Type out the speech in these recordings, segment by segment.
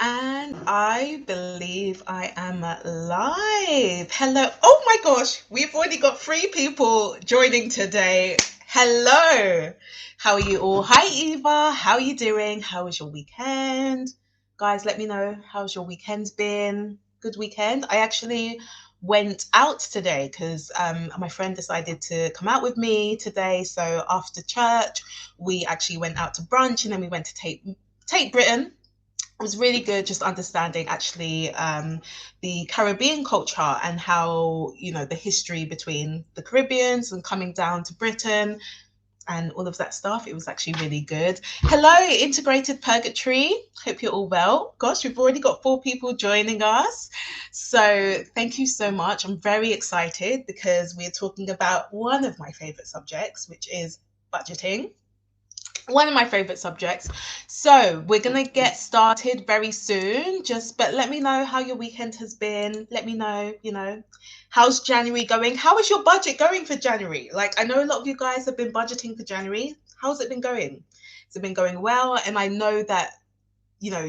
And I believe I am live. Hello. Oh my gosh, we've already got 3 people joining today. Hello. How are you all? Hi, Eva. How are you doing? How was your weekend? Guys, let me know how's your weekend's been. Good weekend. I actually went out today because my friend decided to come out with me today. So after church, we actually went out to brunch and then we went to Tate Britain. It was really good just understanding actually the Caribbean culture and how, the history between the Caribbeans and coming down to Britain and all of that stuff. It was actually really good. Hello, Integrated Purgatory. Hope you're all well. Gosh, we've already got 4 people joining us. So thank you so much. I'm very excited because we're talking about one of my favorite subjects, which is budgeting, one of my favorite subjects. So we're gonna get started very soon. But let me know how your weekend has been. Let me know, how's January going? How is your budget going for January? Like, I know a lot of you guys have been budgeting for January. How's it been going? Has it been going well? And I know that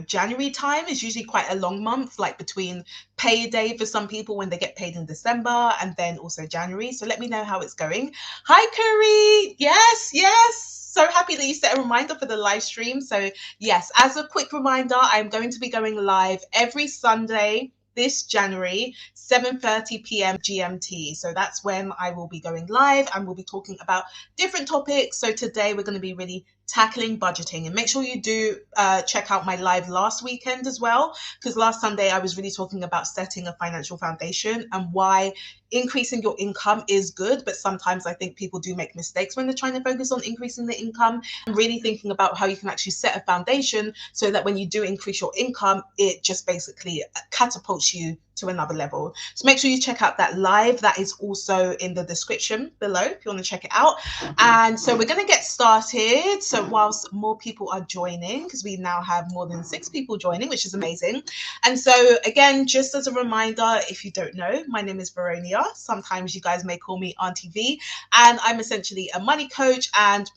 January time is usually quite a long month, like between payday for some people when they get paid in December and then also January. So let me know how it's going. Hi, Curry. Yes, yes. So happy that you set a reminder for the live stream. So yes, as a quick reminder, I'm going to be going live every Sunday this January, 7:30 p.m. GMT. So that's when I will be going live and we'll be talking about different topics. So today we're going to be really tackling budgeting, and make sure you do check out my live last weekend as well, because last Sunday I was really talking about setting a financial foundation and why increasing your income is good, but sometimes I think people do make mistakes when they're trying to focus on increasing the income, and really thinking about how you can actually set a foundation so that when you do increase your income, it just basically catapults you to another level. So make sure you check out that live. That is also in the description below if you want to check it out. And so we're going to get started. So whilst more people are joining, because we now have more than 6 people joining, which is amazing. And so again, just as a reminder, if you don't know, my name is Veronia. Sometimes you guys may call me Auntie V, and I'm essentially a money coach. And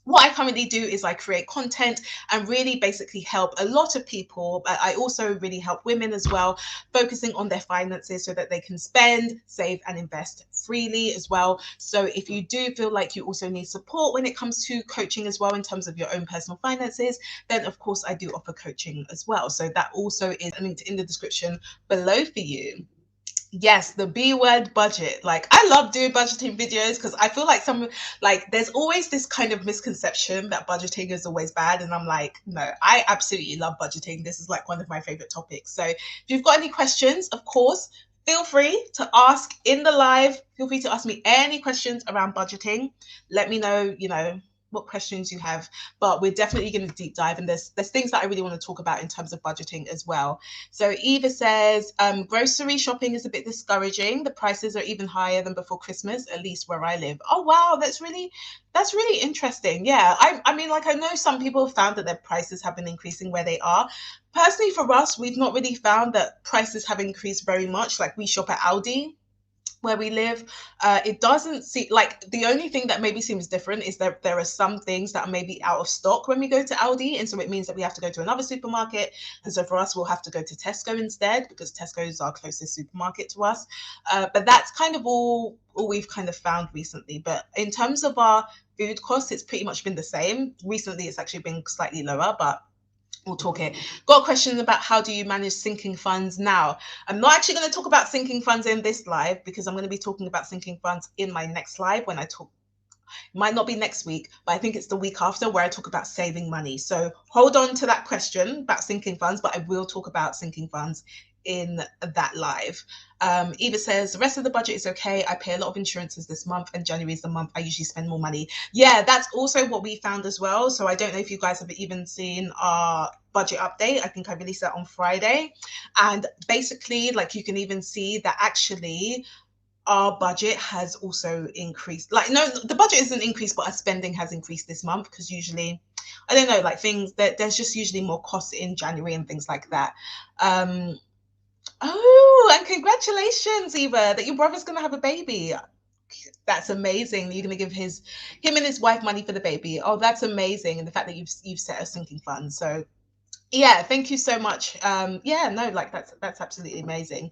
what I currently do is I create content and really basically help a lot of people, but I also really help women as well, focusing on their finances so that they can spend, save, and invest freely as well. So if you do feel like you also need support when it comes to coaching as well in terms of your own personal finances, then of course I do offer coaching as well. So that also is linked in the description below for you. Yes, the B word, budget. Like, I love doing budgeting videos because I feel like there's always this kind of misconception that budgeting is always bad. And I'm like, no, I absolutely love budgeting. This is like one of my favorite topics. So if you've got any questions, of course, feel free to ask in the live. Feel free to ask me any questions around budgeting. Let me know, what questions you have, but we're definitely going to deep dive, and there's things that I really want to talk about in terms of budgeting as well. So Eva says, grocery shopping is a bit discouraging. The prices are even higher than before Christmas, at least where I live. Oh wow, that's really interesting. Yeah, I mean, like, I know some people have found that their prices have been increasing where they are. Personally, for us, we've not really found that prices have increased very much. Like, we shop at Aldi where we live. It doesn't seem like, the only thing that maybe seems different is that there are some things that are maybe out of stock when we go to Aldi, and so it means that we have to go to another supermarket. And so for us, we'll have to go to Tesco instead, because Tesco is our closest supermarket to us. But that's kind of all we've kind of found recently. But in terms of our food costs, it's pretty much been the same. Recently, it's actually been slightly lower, but we'll talk it. Got a question about how do you manage sinking funds now? I'm not actually going to talk about sinking funds in this live, because I'm going to be talking about sinking funds in my next live when I talk. It might not be next week, but I think it's the week after, where I talk about saving money. So hold on to that question about sinking funds, but I will talk about sinking funds in that live. Eva says, the rest of the budget is okay. I pay a lot of insurances this month, and January is the month I usually spend more money. Yeah, that's also what we found as well. So I don't know if you guys have even seen our budget update. I think I released that on Friday. And basically, like, you can even see that actually our budget has also increased. Like, no, the budget isn't increased, but our spending has increased this month, because usually, I don't know, like, things that there's just usually more costs in January and things like that. Oh, and congratulations, Eva, that your brother's going to have a baby. That's amazing. You're going to give him and his wife money for the baby. Oh, that's amazing. And the fact that you've set a sinking fund. So Yeah, thank you so much. Yeah, no, like that's absolutely amazing.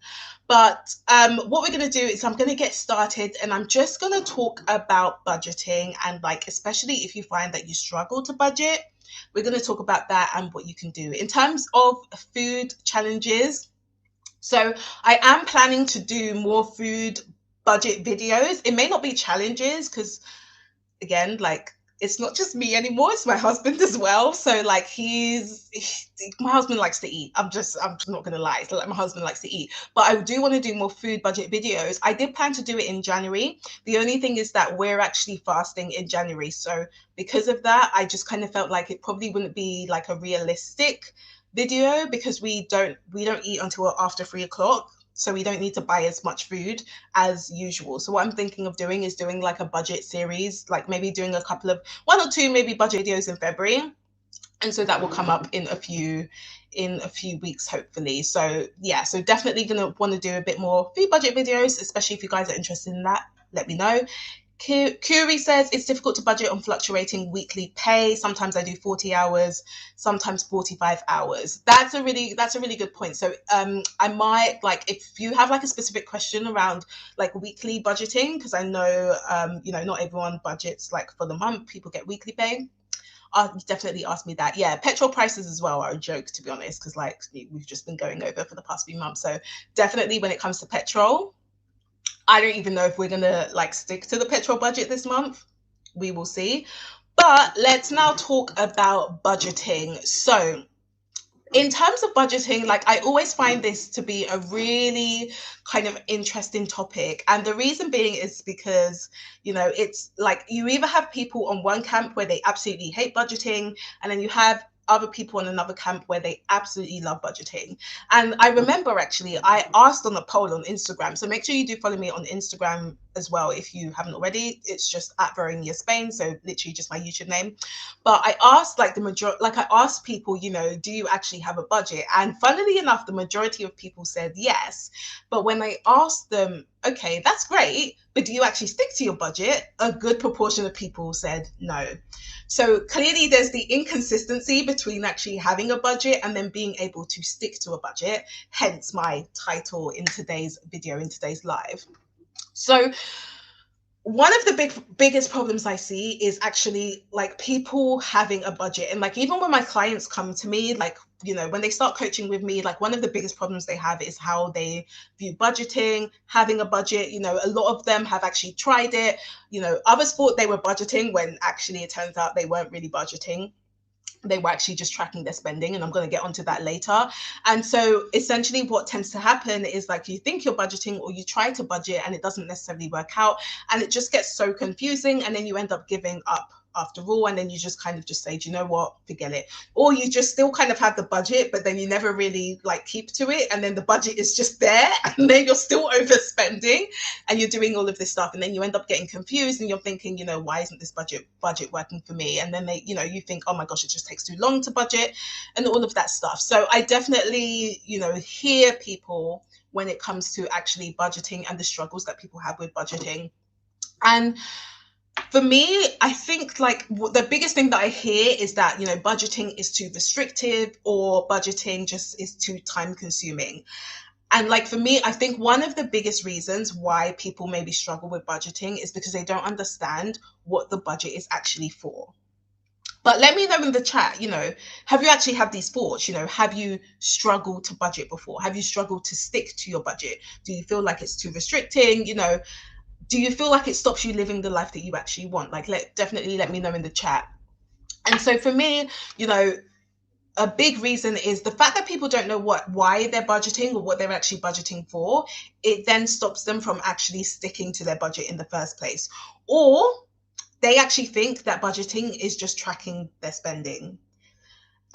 But what we're gonna do is I'm gonna get started, and I'm just gonna talk about budgeting, and like especially if you find that you struggle to budget, we're gonna talk about that and what you can do in terms of food challenges. So I am planning to do more food budget videos. It may not be challenges because again, like it's not just me anymore, it's my husband as well. So like my husband likes to eat. I'm just not gonna lie. So like my husband likes to eat. But I do want to do more food budget videos. I did plan to do it in January. The only thing is that we're actually fasting in January. So because of that, I just kind of felt like it probably wouldn't be like a realistic video because we don't eat until after 3 o'clock. So we don't need to buy as much food as usual. So what I'm thinking of doing is doing like a budget series, like maybe doing a couple of one or two maybe budget videos in February. And so that will come up in a few weeks, hopefully. So yeah, so definitely gonna want to do a bit more food budget videos, especially if you guys are interested in that. Let me know. Curie says it's difficult to budget on fluctuating weekly pay. Sometimes I do 40 hours, sometimes 45 hours. That's a really good point. So I might like if you have like a specific question around like weekly budgeting, because I know not everyone budgets like for the month, people get weekly pay. Definitely ask me that. Yeah, petrol prices as well are a joke to be honest, because like we've just been going over for the past few months. So definitely when it comes to petrol, I don't even know if we're gonna like stick to the petrol budget this month. We will see. But let's now talk about budgeting. So, in terms of budgeting, like I always find this to be a really kind of interesting topic. And the reason being is because, it's like you either have people on one camp where they absolutely hate budgeting, and then you have other people on another camp where they absolutely love budgeting. And I remember actually I asked on a poll on Instagram. So make sure you do follow me on Instagram as well if you haven't already. It's just at Veronia Spain. So literally just my YouTube name. But I asked like I asked people, do you actually have a budget? And funnily enough, the majority of people said yes. But when I asked them, okay, that's great, but do you actually stick to your budget? A good proportion of people said no. So clearly there's the inconsistency between actually having a budget and then being able to stick to a budget, hence my title in today's video, in today's live. So one of the biggest problems I see is actually like people having a budget. And like even when my clients come to me, like when they start coaching with me, like one of the biggest problems they have is how they view budgeting, having a budget. A lot of them have actually tried it. Others thought they were budgeting when actually it turns out they weren't really budgeting. They were actually just tracking their spending, and I'm going to get onto that later. And so essentially what tends to happen is like you think you're budgeting or you try to budget and it doesn't necessarily work out, and it just gets so confusing, and then you end up giving up after all, and then you just kind of just say, do you know what, forget it. Or you just still kind of have the budget, but then you never really like keep to it, and then the budget is just there and then you're still overspending and you're doing all of this stuff, and then you end up getting confused and you're thinking, why isn't this budget working for me? And then you think, oh my gosh, it just takes too long to budget and all of that stuff. So I definitely hear people when it comes to actually budgeting and the struggles that people have with budgeting. And for me, I think like the biggest thing that I hear is that budgeting is too restrictive, or budgeting just is too time consuming. And like for me, I think one of the biggest reasons why people maybe struggle with budgeting is because they don't understand what the budget is actually for. But let me know in the chat, have you actually had these thoughts? Have you struggled to budget before? Have you struggled to stick to your budget? Do you feel like it's too restricting? Do you feel like it stops you living the life that you actually want? Like, definitely let me know in the chat. And so for me, a big reason is the fact that people don't know why they're budgeting or what they're actually budgeting for. It then stops them from actually sticking to their budget in the first place. Or they actually think that budgeting is just tracking their spending.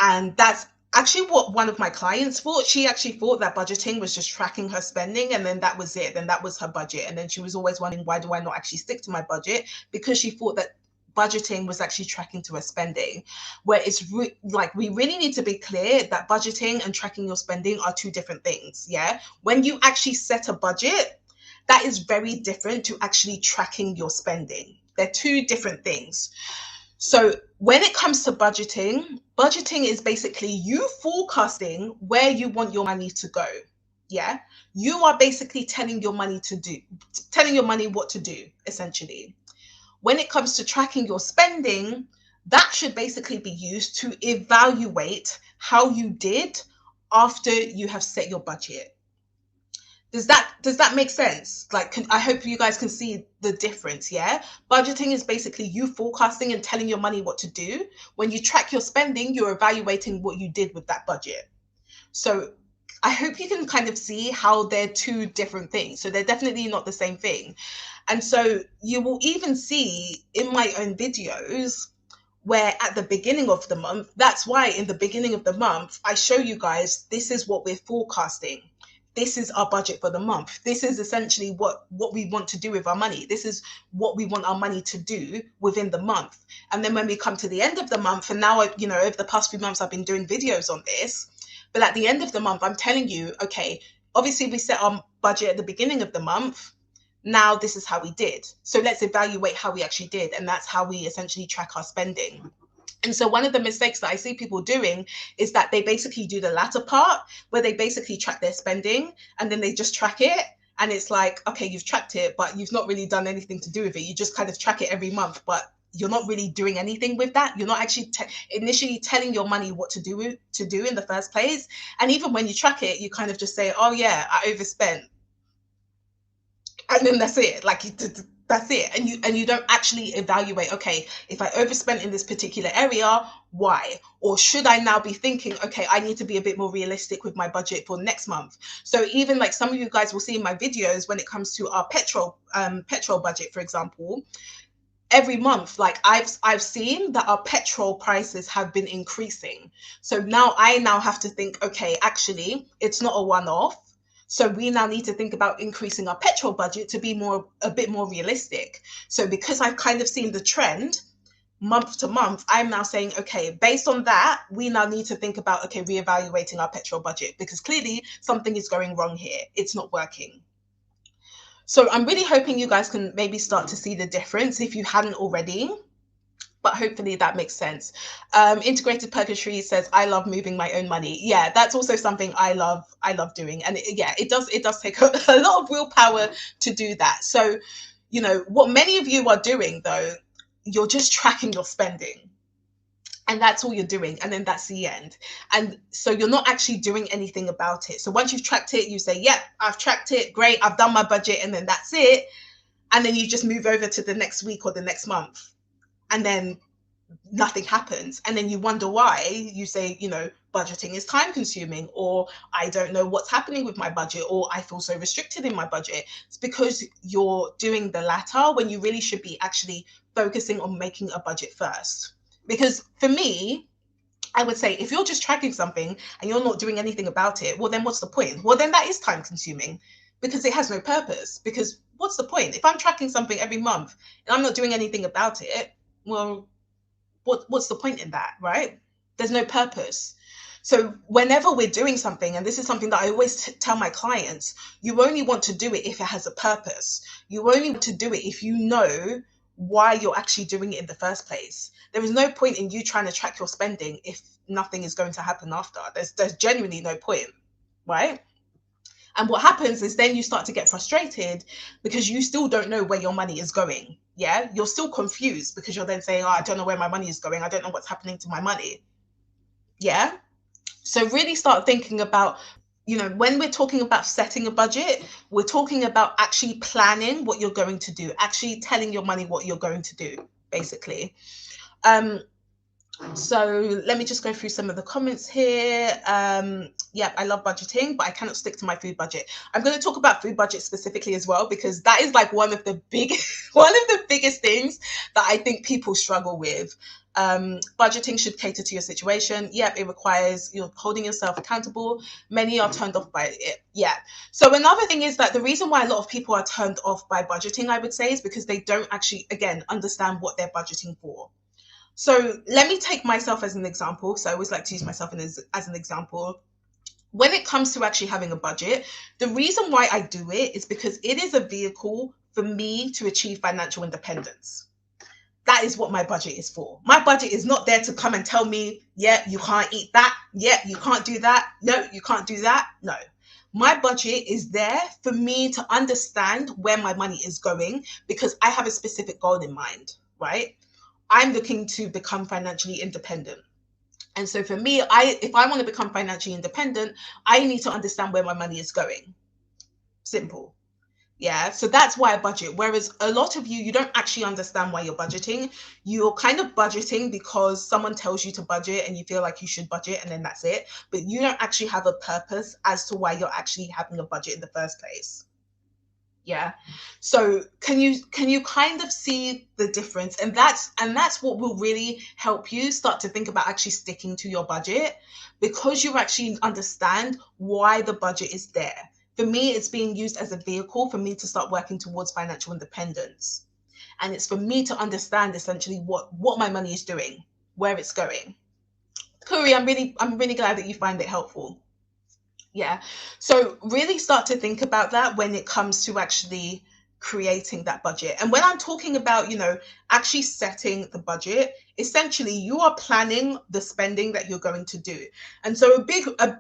And that's actually what one of my clients thought. She actually thought that budgeting was just tracking her spending, and then that was it. Then that was her budget. And then she was always wondering, why do I not actually stick to my budget? Because she thought that budgeting was actually tracking to her spending, where it's like we really need to be clear that budgeting and tracking your spending are two different things. Yeah, when you actually set a budget, that is very different to actually tracking your spending. They're two different things. So when it comes to budgeting Budgeting is basically you forecasting where you want your money to go. Yeah. You are basically telling your money what to do, essentially. When it comes to tracking your spending, that should basically be used to evaluate how you did after you have set your budget. Does that make sense? Like, I hope you guys can see the difference. Yeah, budgeting is basically you forecasting and telling your money what to do. When you track your spending, you're evaluating what you did with that budget. So I hope you can kind of see how they're two different things. So they're definitely not the same thing. And so you will even see in my own videos where at the beginning of the month, that's why in the beginning of the month, I show you guys, this is what we're forecasting. This is our budget for the month. This is essentially what we want to do with our money. This is what we want our money to do within the month. And then when we come to the end of the month, and now, over the past few months, I've been doing videos on this, but at the end of the month, I'm telling you, okay, obviously we set our budget at the beginning of the month. Now this is how we did. So let's evaluate how we actually did. And that's how we essentially track our spending. And so one of the mistakes that I see people doing is that they basically do the latter part where they basically track their spending and then they just track it. And it's like, okay, you've tracked it, but you've not really done anything to do with it. You just kind of track it every month, but you're not really doing anything with that. You're not actually initially telling your money what to do in the first place. And even when you track it, you kind of just say, oh yeah, I overspent. And then that's it. Like, that's it. And you don't actually evaluate, okay, if I overspent in this particular area, why? Or should I now be thinking, okay, I need to be a bit more realistic with my budget for next month? So even like some of you guys will see in my videos, when it comes to our petrol budget, for example, every month, like I've seen that our petrol prices have been increasing. So now I have to think, okay, actually, it's not a one-off. So we now need to think about increasing our petrol budget to be a bit more realistic. So because I've kind of seen the trend month to month, I'm now saying, okay, based on that, we now need to think about, okay, reevaluating our petrol budget, because clearly something is going wrong here. It's not working. So I'm really hoping you guys can maybe start to see the difference if you hadn't already. But hopefully that makes sense. Integrated Purgatory says, I love moving my own money. Yeah, that's also something I love doing. And it does take a lot of willpower to do that. So, what many of you are doing though, you're just tracking your spending. And that's all you're doing. And then that's the end. And so you're not actually doing anything about it. So once you've tracked it, you say, yep, I've tracked it. Great. I've done my budget. And then that's it. And then you just move over to the next week or the next month. And then nothing happens. And then you wonder why. You say, budgeting is time consuming, or I don't know what's happening with my budget, or I feel so restricted in my budget. It's because you're doing the latter when you really should be actually focusing on making a budget first. Because for me, I would say if you're just tracking something and you're not doing anything about it, well, then what's the point? Well, then that is time consuming because it has no purpose. Because what's the point? If I'm tracking something every month and I'm not doing anything about it, well, what's the point in that, right? There's no purpose. So whenever we're doing something, and this is something that I always tell my clients, you only want to do it if it has a purpose. You only want to do it if you know why you're actually doing it in the first place. There is no point in you trying to track your spending if nothing is going to happen after. There's genuinely no point, right? And what happens is then you start to get frustrated because you still don't know where your money is going. Yeah, you're still confused because you're then saying, oh, I don't know where my money is going. I don't know what's happening to my money. Yeah. So really start thinking about, when we're talking about setting a budget, we're talking about actually planning what you're going to do, actually telling your money what you're going to do, basically. So let me just go through some of the comments here. Yeah, I love budgeting, but I cannot stick to my food budget. I'm going to talk about food budget specifically as well, because that is like one of the biggest things that I think people struggle with. Budgeting should cater to your situation. Yep, it requires you're holding yourself accountable. Many are turned off by it. Yeah. So another thing is that the reason why a lot of people are turned off by budgeting, I would say, is because they don't actually, again, understand what they're budgeting for. So let me take myself as an example. So I always like to use myself as an example. When it comes to actually having a budget, the reason why I do it is because it is a vehicle for me to achieve financial independence. That is what my budget is for. My budget is not there to come and tell me, yeah, you can't eat that. Yeah, you can't do that. No, you can't do that. No. My budget is there for me to understand where my money is going because I have a specific goal in mind, right? I'm looking to become financially independent. And so for me, if I want to become financially independent, I need to understand where my money is going. Simple. Yeah, so that's why I budget. Whereas a lot of you don't actually understand why you're budgeting. You're kind of budgeting because someone tells you to budget and you feel like you should budget and then that's it. But you don't actually have a purpose as to why you're actually having a budget in the first place. Yeah. So can you kind of see the difference? And that's what will really help you start to think about actually sticking to your budget because you actually understand why the budget is there. For me, it's being used as a vehicle for me to start working towards financial independence. And it's for me to understand essentially what my money is doing, where it's going. Kuri, I'm really glad that you find it helpful. Yeah. So really start to think about that when it comes to actually creating that budget. And when I'm talking about, actually setting the budget, essentially you are planning the spending that you're going to do. And so a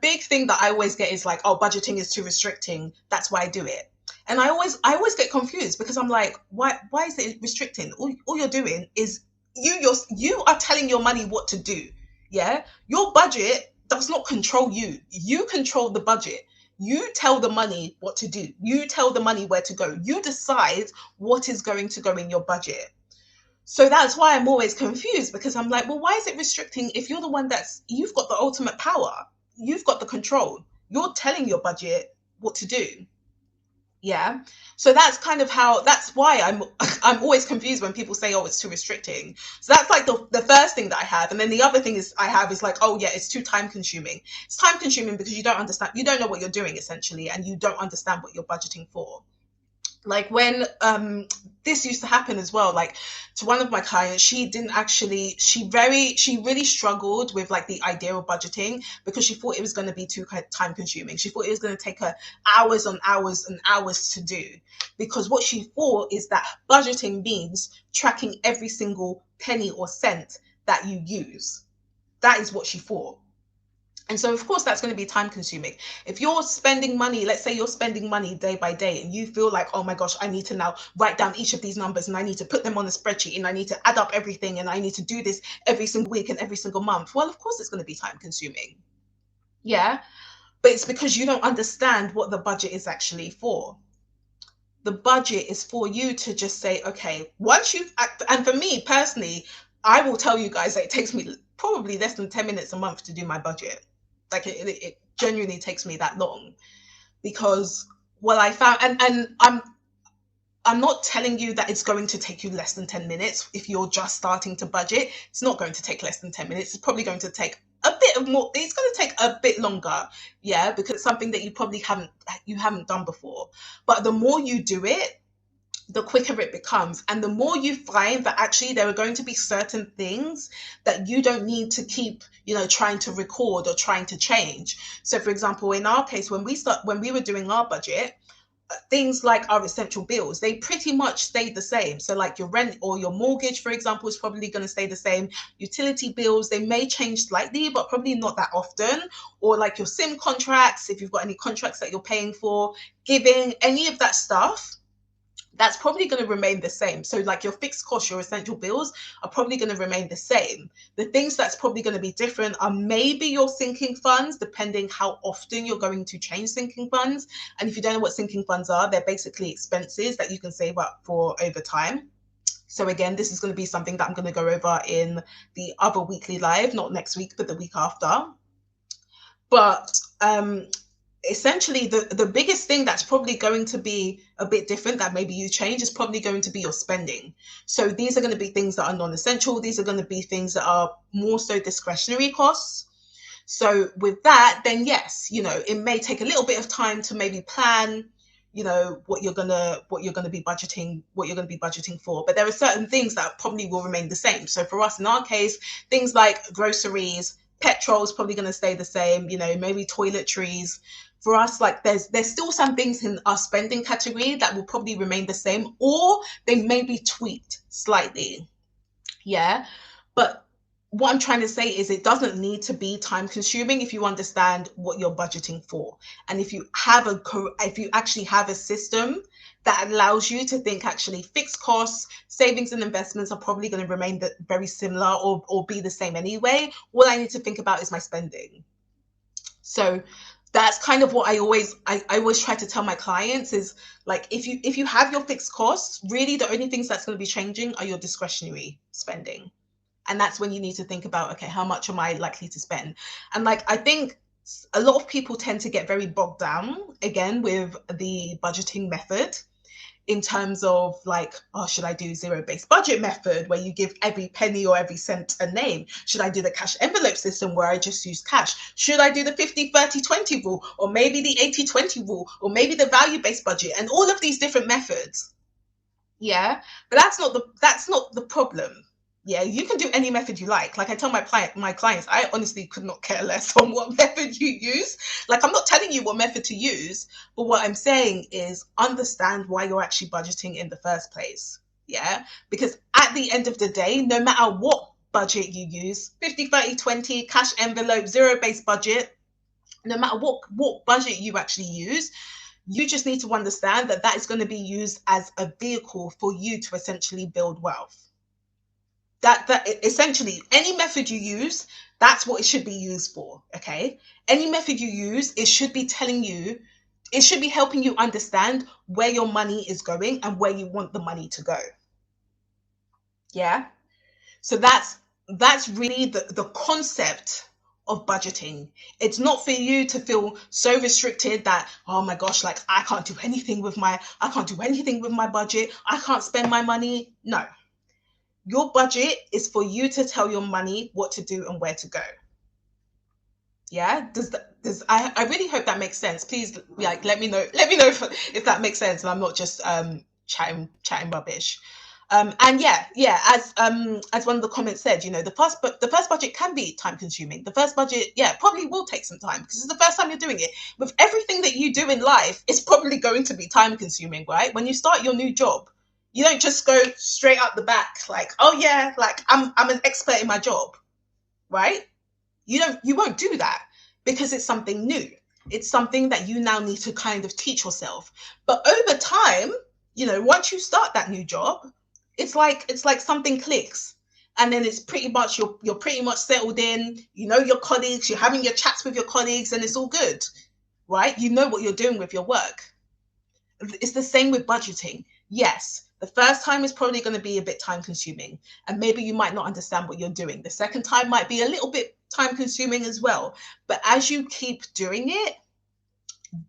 big thing that I always get is like, oh, budgeting is too restricting. That's why I do it. And I always get confused because I'm like, why is it restricting? All you're doing is you are telling your money what to do. Yeah. Your budget does not control you. You control the budget. You tell the money what to do. You tell the money where to go. You decide what is going to go in your budget. So that's why I'm always confused because I'm like, well, why is it restricting if you're the one you've got the ultimate power? You've got the control. You're telling your budget what to do. Yeah. So that's why I'm always confused when people say, oh, it's too restricting. So that's like the first thing that I have. And then the other thing I have is like, oh yeah, it's too time consuming. It's time consuming because you don't know what you're doing essentially, and you don't understand what you're budgeting for. Like when this used to happen as well, like to one of my clients, she really struggled with like the idea of budgeting because she thought it was going to be too time consuming. She thought it was going to take her hours on hours and hours to do, because what she thought is that budgeting means tracking every single penny or cent that you use. That is what she thought. And so, of course, that's going to be time consuming. If you're spending money, let's say you're spending money day by day, and you feel like, oh my gosh, I need to now write down each of these numbers and I need to put them on a spreadsheet and I need to add up everything and I need to do this every single week and every single month. Well, of course, it's going to be time consuming. Yeah. But it's because you don't understand what the budget is actually for. The budget is for you to just say, okay, once you've, and for me personally, I will tell you guys that it takes me probably less than 10 minutes a month to do my budget. Like it genuinely takes me that long because what I found, and I'm not telling you that it's going to take you less than 10 minutes if you're just starting to budget. It's not going to take less than 10 minutes. It's probably going to take a bit of more. It's going to take a bit longer. Yeah, because it's something that you haven't done before. But the more you do it, the quicker it becomes. And the more you find that actually there are going to be certain things that you don't need to keep, trying to record or trying to change. So for example, in our case, when we were doing our budget, things like our essential bills, they pretty much stayed the same. So like your rent or your mortgage, for example, is probably going to stay the same. Utility bills, they may change slightly, but probably not that often. Or like your SIM contracts, if you've got any contracts that you're paying for, giving, any of that stuff, that's probably going to remain the same. So like your fixed costs, your essential bills are probably going to remain the same. The things that's probably going to be different are maybe your sinking funds, depending how often you're going to change sinking funds. And if you don't know what sinking funds are, they're basically expenses that you can save up for over time. So again, this is going to be something that I'm going to go over in the other weekly live, not next week, but the week after. But essentially the biggest thing that's probably going to be a bit different that maybe you change is probably going to be your spending. So these are going to be things that are non-essential. These are going to be things that are more so discretionary costs. So with that, then yes, it may take a little bit of time to maybe plan, what you're gonna be budgeting for. But there are certain things that probably will remain the same. So for us in our case, things like groceries, petrol is probably going to stay the same, maybe toiletries. For us, like there's still some things in our spending category that will probably remain the same, or they may be tweaked slightly. Yeah. But what I'm trying to say is it doesn't need to be time consuming if you understand what you're budgeting for. And if you actually have a system that allows you to think actually fixed costs, savings and investments are probably going to remain very similar or be the same anyway. All I need to think about is my spending. So that's kind of what I always try to tell my clients is like if you have your fixed costs, really the only things that's going to be changing are your discretionary spending. And that's when you need to think about, okay, how much am I likely to spend? And like I think a lot of people tend to get very bogged down again with the budgeting method in terms of like, oh, should I do zero-based budget method where you give every penny or every cent a name? Should I do the cash envelope system where I just use cash? Should I do the 50-30-20 rule, or maybe the 80-20 rule, or maybe the value-based budget, and all of these different methods? Yeah, but that's not the problem. Yeah, you can do any method you like I tell my clients, I honestly could not care less on what method you use. Like I'm not telling you what method to use, but what I'm saying is understand why you're actually budgeting in the first place. Yeah, because at the end of the day, no matter what budget you use, 50-30-20, cash envelope, zero-based budget, no matter what budget you actually use, you just need to understand that that is going to be used as a vehicle for you to essentially build wealth. That essentially any method you use, that's what it should be used for. Okay, any method you use, it should be telling you, it should be helping you understand where your money is going and where you want the money to go. Yeah, so that's really the concept of budgeting. It's not for you to feel so restricted that, oh my gosh, like I can't do anything with my budget, I can't spend my money. No, your budget is for you to tell your money what to do and where to go. Yeah, I really hope that makes sense. Please, like, let me know if that makes sense and I'm not just chatting rubbish. And yeah, as one of the comments said, you know, the first budget can be time consuming. The first budget, yeah, probably will take some time because it's the first time you're doing it. With everything that you do in life, it's probably going to be time consuming, right? When you start your new job, you don't just go straight out the back like, oh yeah, like I'm an expert in my job, right? You won't do that because it's something new. It's something that you now need to kind of teach yourself. But over time, you know, once you start that new job, it's like something clicks. And then it's pretty much you're pretty much settled in, you know your colleagues, you're having your chats with your colleagues and it's all good, right? You know what you're doing with your work. It's the same with budgeting. Yes, the first time is probably going to be a bit time consuming, and maybe you might not understand what you're doing. The second time might be a little bit time consuming as well. But as you keep doing it,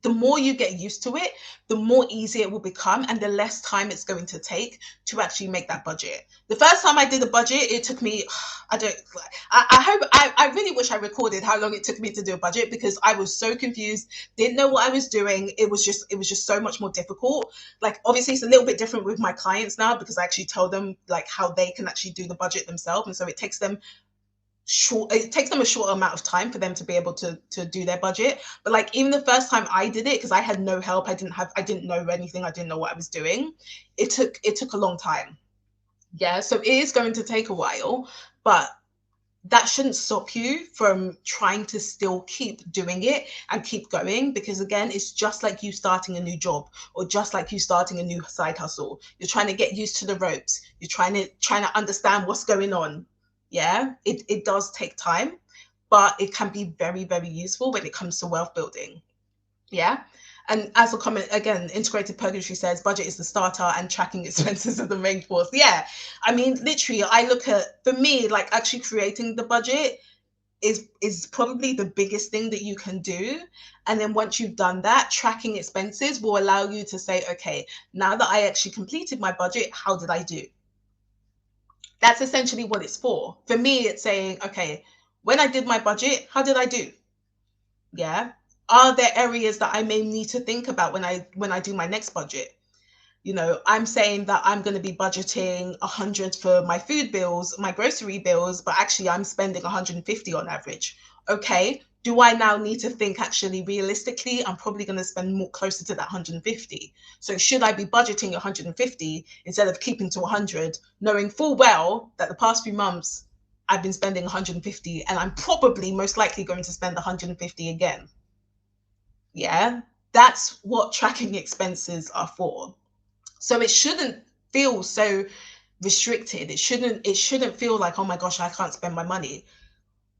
the more you get used to it, the more easy it will become and the less time it's going to take to actually make that budget. The first time I did a budget, it took me, I really wish I recorded how long it took me to do a budget because I was so confused, didn't know what I was doing. It was just so much more difficult. Like, obviously it's a little bit different with my clients now because I actually tell them like how they can actually do the budget themselves. And so it takes them a short amount of time for them to be able to do their budget. But like even the first time I did it, because I had no help, I didn't know anything, I didn't know what I was doing, it took a long time. Yeah, so it is going to take a while, but that shouldn't stop you from trying to still keep doing it and keep going, because again, it's just like you starting a new job or just like you starting a new side hustle. You're trying to get used to the ropes, you're trying to understand what's going on. Yeah, it does take time, but it can be very, very useful when it comes to wealth building. Yeah. And as a comment again, integrated purgatory says budget is the starter and tracking expenses are the main force. Yeah. I mean, literally, I look at, for me, like actually creating the budget is probably the biggest thing that you can do. And then once you've done that, tracking expenses will allow you to say, okay, now that I actually completed my budget, how did I do? That's essentially what it's for. For me, it's saying, okay, when I did my budget, how did I do? Yeah. Are there areas that I may need to think about when I do my next budget? You know, I'm saying that I'm going to be budgeting 100 for my food bills, my grocery bills, but actually I'm spending 150 on average. Okay, do I now need to think actually realistically, I'm probably going to spend more closer to that 150. So should I be budgeting 150 instead of keeping to 100, knowing full well that the past few months I've been spending 150 and I'm probably most likely going to spend 150 again? Yeah, that's what tracking expenses are for. So it shouldn't feel so restricted. It shouldn't feel like, oh my gosh, I can't spend my money.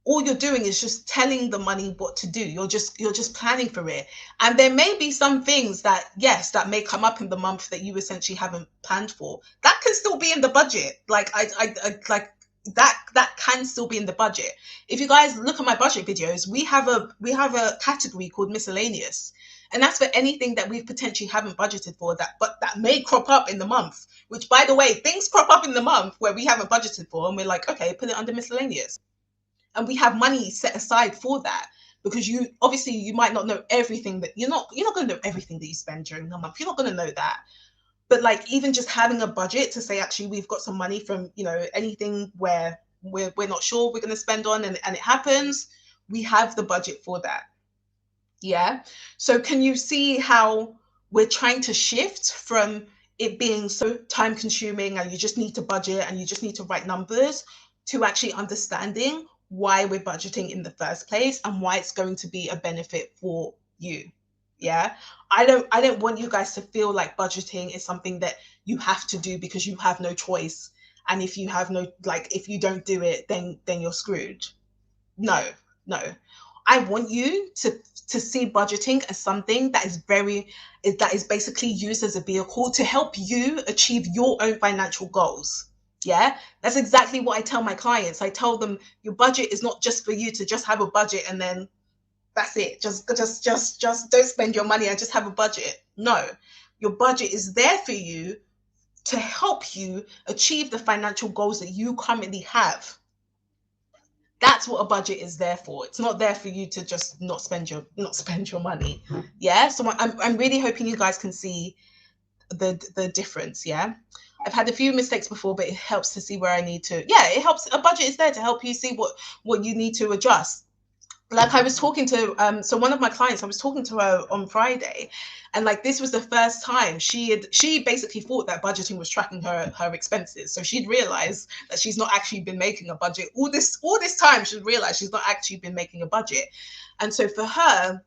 All you're doing is just telling the money what to do. You're just planning for it. And there may be some things that, yes, that may come up in the month that you essentially haven't planned for. That can still be in the budget. Like I like that can still be in the budget. If you guys look at my budget videos, we have a category called miscellaneous. And that's for anything that we potentially haven't budgeted for, that may crop up in the month. Which, by the way, things crop up in the month where we haven't budgeted for, and we're like, okay, put it under miscellaneous, and we have money set aside for that, because you might not know everything that you're not going to know everything that you spend during the month. You're not going to know that. But like, even just having a budget to say, actually, we've got some money from, anything where we're not sure we're going to spend on, and it happens, we have the budget for that. Yeah. So can you see how we're trying to shift from it being so time consuming and you just need to budget and you just need to write numbers, to actually understanding why we're budgeting in the first place and why it's going to be a benefit for you. Yeah. I don't want you guys to feel like budgeting is something that you have to do because you have no choice. And if you have no, like, if you don't do it, then you're screwed. No, no. I want you to see budgeting as something that is basically used as a vehicle to help you achieve your own financial goals. Yeah, that's exactly what I tell my clients. I tell them, your budget is not just for you to just have a budget and then that's it. Just don't spend your money and just have a budget. No, your budget is there for you to help you achieve the financial goals that you currently have. That's what a budget is there for. It's not there for you to just not spend your money. Yeah. So I'm really hoping you guys can see the difference. Yeah. I've had a few mistakes before, but it helps to see where I need to. Yeah, it helps. A budget is there to help you see what you need to adjust. Like, I was talking to so one of my clients, I was talking to her on Friday, and like, this was the first time she basically thought that budgeting was tracking her expenses. So she'd realized that she's not actually been making a budget all this time. She'd realized she's not actually been making a budget. And so for her,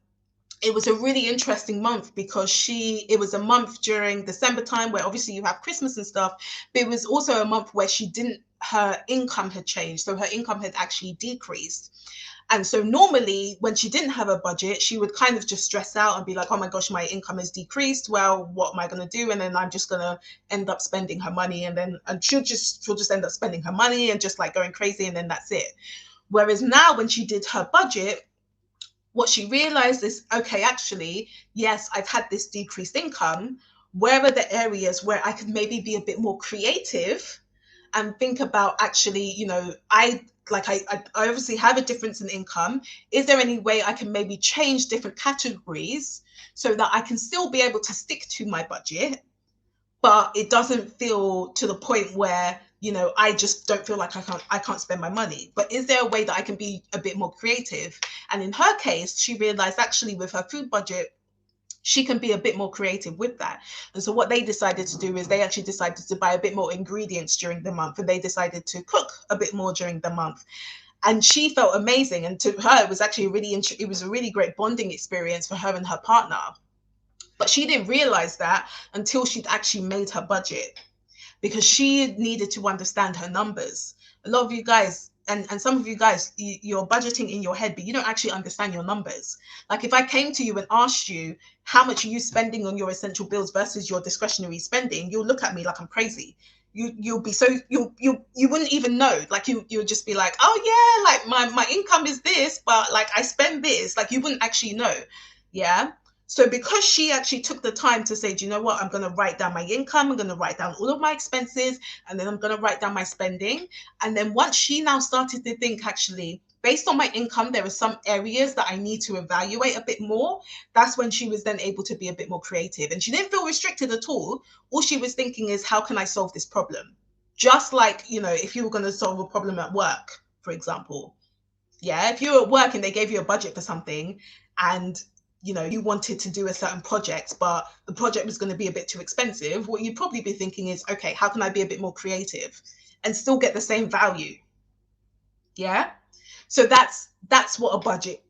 it was a really interesting month, because it was a month during December time where obviously you have Christmas and stuff, but it was also a month where her income had changed. So her income had actually decreased. And so normally when she didn't have a budget, she would kind of just stress out and be like, oh my gosh, my income has decreased. Well, what am I going to do? And then I'm just going to end up spending her money. And she'll just end up spending her money and just like going crazy. And then that's it. Whereas now, when she did her budget, what she realized is, okay, actually, yes, I've had this decreased income. Where are the areas where I could maybe be a bit more creative and think about, actually, I obviously have a difference in income. Is there any way I can maybe change different categories so that I can still be able to stick to my budget, but it doesn't feel to the point where, I just don't feel like I can't spend my money. But is there a way that I can be a bit more creative? And in her case, she realized, actually, with her food budget, she can be a bit more creative with that. And so what they decided to do is they actually decided to buy a bit more ingredients during the month, and they decided to cook a bit more during the month. And she felt amazing. And to her, it was actually a really great bonding experience for her and her partner. But she didn't realize that until she'd actually made her budget, because she needed to understand her numbers. A lot of you guys, and some of you guys, you're budgeting in your head, but you don't actually understand your numbers. Like, if I came to you and asked you how much are you spending on your essential bills versus your discretionary spending, you'll look at me like I'm crazy. You'll be so you wouldn't even know. Like, you'll just be like, oh yeah, like my income is this, but like I spend this. Like, you wouldn't actually know. Yeah. So because she actually took the time to say, do you know what, I'm going to write down my income, I'm going to write down all of my expenses, and then I'm going to write down my spending. And then once she now started to think, actually, based on my income, there are some areas that I need to evaluate a bit more. That's when she was then able to be a bit more creative. And she didn't feel restricted at all. All she was thinking is, how can I solve this problem? Just like, if you were going to solve a problem at work, for example. Yeah, if you're at work and they gave you a budget for something, and you wanted to do a certain project, but the project was going to be a bit too expensive, what you'd probably be thinking is, okay, how can I be a bit more creative and still get the same value? Yeah. So that's what a budget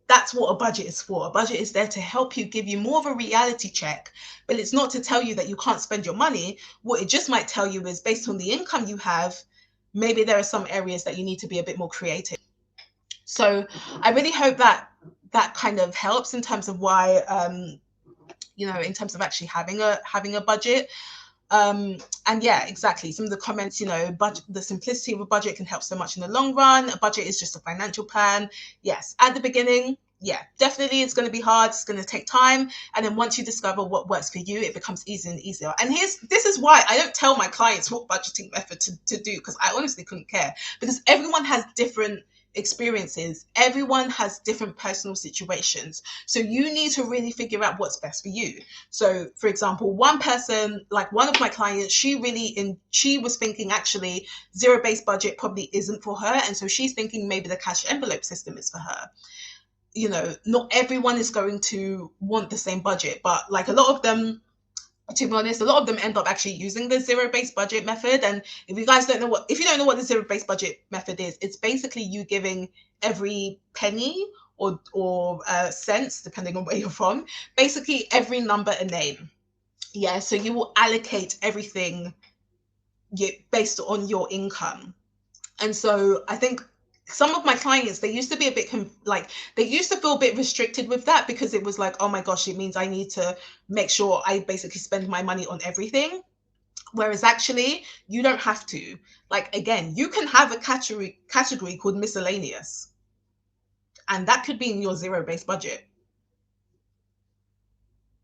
is for. A budget is there to help you, give you more of a reality check, but it's not to tell you that you can't spend your money. What it just might tell you is, based on the income you have, maybe there are some areas that you need to be a bit more creative. So I really hope that that kind of helps in terms of why, in terms of actually having a budget. And yeah, exactly. Some of the comments, budget, the simplicity of a budget can help so much in the long run. A budget is just a financial plan. Yes, at the beginning, yeah, definitely it's going to be hard. It's going to take time. And then once you discover what works for you, it becomes easier and easier. And this is why I don't tell my clients what budgeting method to do, because I honestly couldn't care, because everyone has different experiences. Everyone has different personal situations. So you need to really figure out what's best for you. So for example, one person, like one of my clients, she was thinking actually zero-based budget probably isn't for her. And so she's thinking maybe the cash envelope system is for her. Not everyone is going to want the same budget, but like a lot of them, to be honest, a lot of them end up actually using the zero-based budget method. And if you don't know what the zero-based budget method is, it's basically you giving every penny or cents, depending on where you're from, basically every number a name. Yeah, so you will allocate everything based on your income. And so I think some of my clients, they used to be a bit they used to feel a bit restricted with that, because it was like, oh my gosh, it means I need to make sure I basically spend my money on everything. Whereas actually, you don't have to. Like, again, you can have a category called miscellaneous, and that could be in your zero-based budget.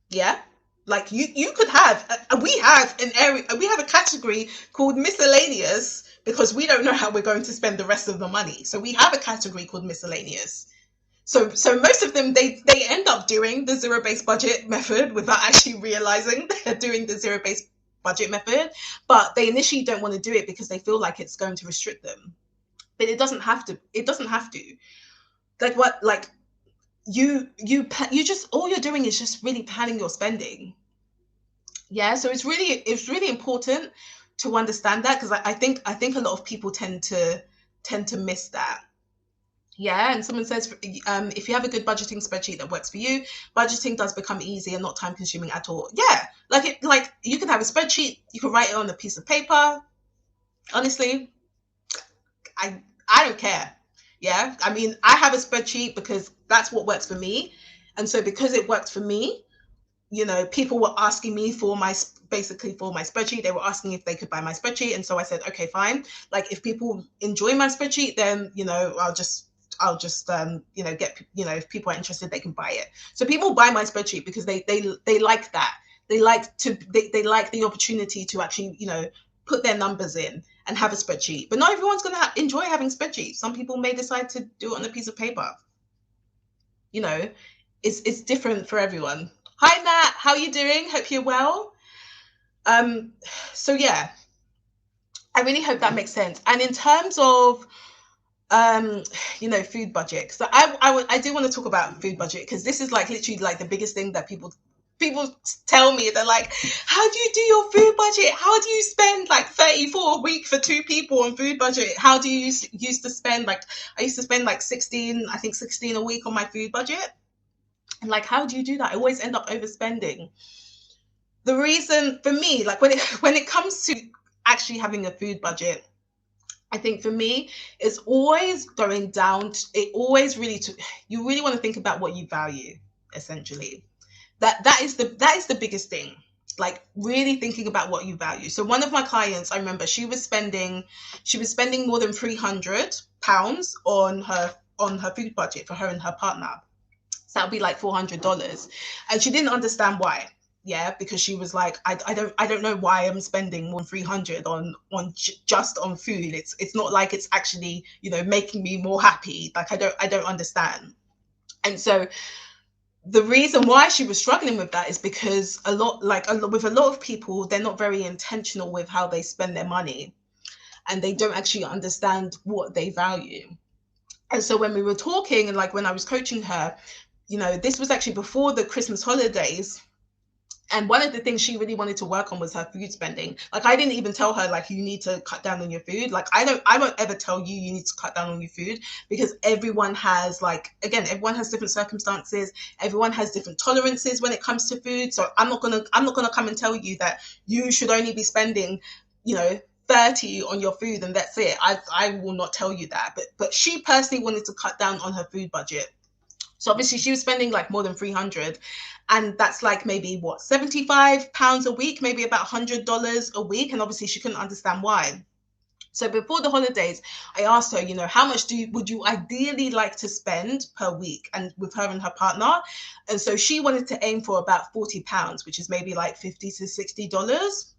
Yeah. Like you could have, we have an area, we have a category called miscellaneous, because we don't know how we're going to spend the rest of the money. So we have a category called miscellaneous. So most of them, they end up doing the zero-based budget method without actually realizing they're doing the zero-based budget method. But they initially don't want to do it because they feel like it's going to restrict them. But it doesn't have to. It doesn't have to. Like you just, all you're doing is just really planning your spending. Yeah, so it's really important to understand that, because I think a lot of people tend to miss that. Yeah, and someone says, if you have a good budgeting spreadsheet that works for you, budgeting does become easy and not time consuming at all. Yeah, like you can have a spreadsheet, you can write it on a piece of paper. Honestly, I don't care. Yeah, I mean, I have a spreadsheet because that's what works for me, and so because it works for me, people were asking me for basically for my spreadsheet. They were asking if they could buy my spreadsheet, and so I said, okay, fine. Like, if people enjoy my spreadsheet, then I'll just get, if people are interested, they can buy it. So people buy my spreadsheet because they like that. They like the opportunity to actually put their numbers in and have a spreadsheet. But not everyone's going to enjoy having spreadsheets. Some people may decide to do it on a piece of paper. you know it's different for everyone. Hi Nat, how are you doing? Hope you're well. So yeah, I really hope that makes sense. And in terms of food budget, so I do want to talk about food budget, because this is like literally like the biggest thing that people tell me. They're like, how do you do your food budget? How do you spend like 34 a week for two people on food budget? How do you used to spend, like, I used to spend like 16 a week on my food budget. And like, how do you do that? I always end up overspending. The reason for me, like when it comes to actually having a food budget, I think for me, it's always going down to, it always really you really want to think about what you value, essentially. That is the biggest thing. Like, really thinking about what you value. So one of my clients, I remember she was spending more than £300 on her food budget for her and her partner. So that would be like $400. And she didn't understand why. Yeah, because she was like, I don't know why I'm spending more than 300 on just on food. It's not like it's actually, making me more happy. Like, I don't understand. And so the reason why she was struggling with that is because with a lot of people, they're not very intentional with how they spend their money, and they don't actually understand what they value. And so when we were talking, and like when I was coaching her, this was actually before the Christmas holidays. And one of the things she really wanted to work on was her food spending. Like, I didn't even tell her, like, you need to cut down on your food. Like, I won't ever tell you need to cut down on your food, because everyone has, like, again, everyone has different circumstances. Everyone has different tolerances when it comes to food. So I'm not gonna come and tell you that you should only be spending, 30 on your food and that's it. I will not tell you that. But she personally wanted to cut down on her food budget. So obviously she was spending like more than 300, and that's like maybe what, £75 a week, maybe about $100 a week. And obviously she couldn't understand why. So before the holidays, I asked her, how much would you ideally like to spend per week, and with her and her partner. And so she wanted to aim for about £40, which is maybe like $50 to $60.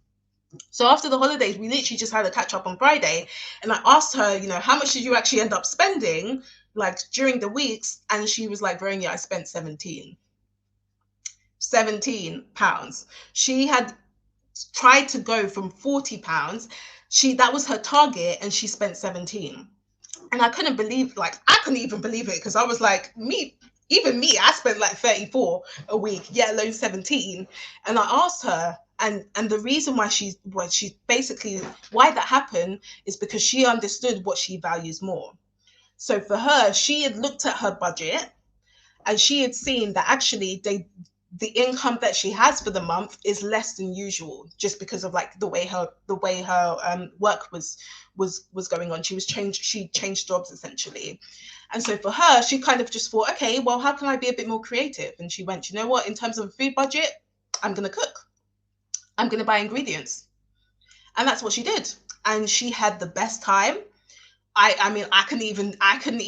So after the holidays, we literally just had a catch up on Friday, and I asked her, how much did you actually end up spending, like during the weeks? And she was like, Veronia, I spent £17. She had tried to go from £40. That was her target, and she spent 17. And I couldn't even believe it, because I was like, even me, I spent like 34 a week, yet alone 17. And I asked her, and the reason why why that happened is because she understood what she values more. So for her, she had looked at her budget, and she had seen that actually the income that she has for the month is less than usual, just because of like the way her work was going on. She changed jobs essentially. And so for her, she kind of just thought, okay, well, how can I be a bit more creative? And she went, you know what, in terms of food budget, I'm going to cook. I'm going to buy ingredients. And that's what she did. And she had the best time. I mean, I didn't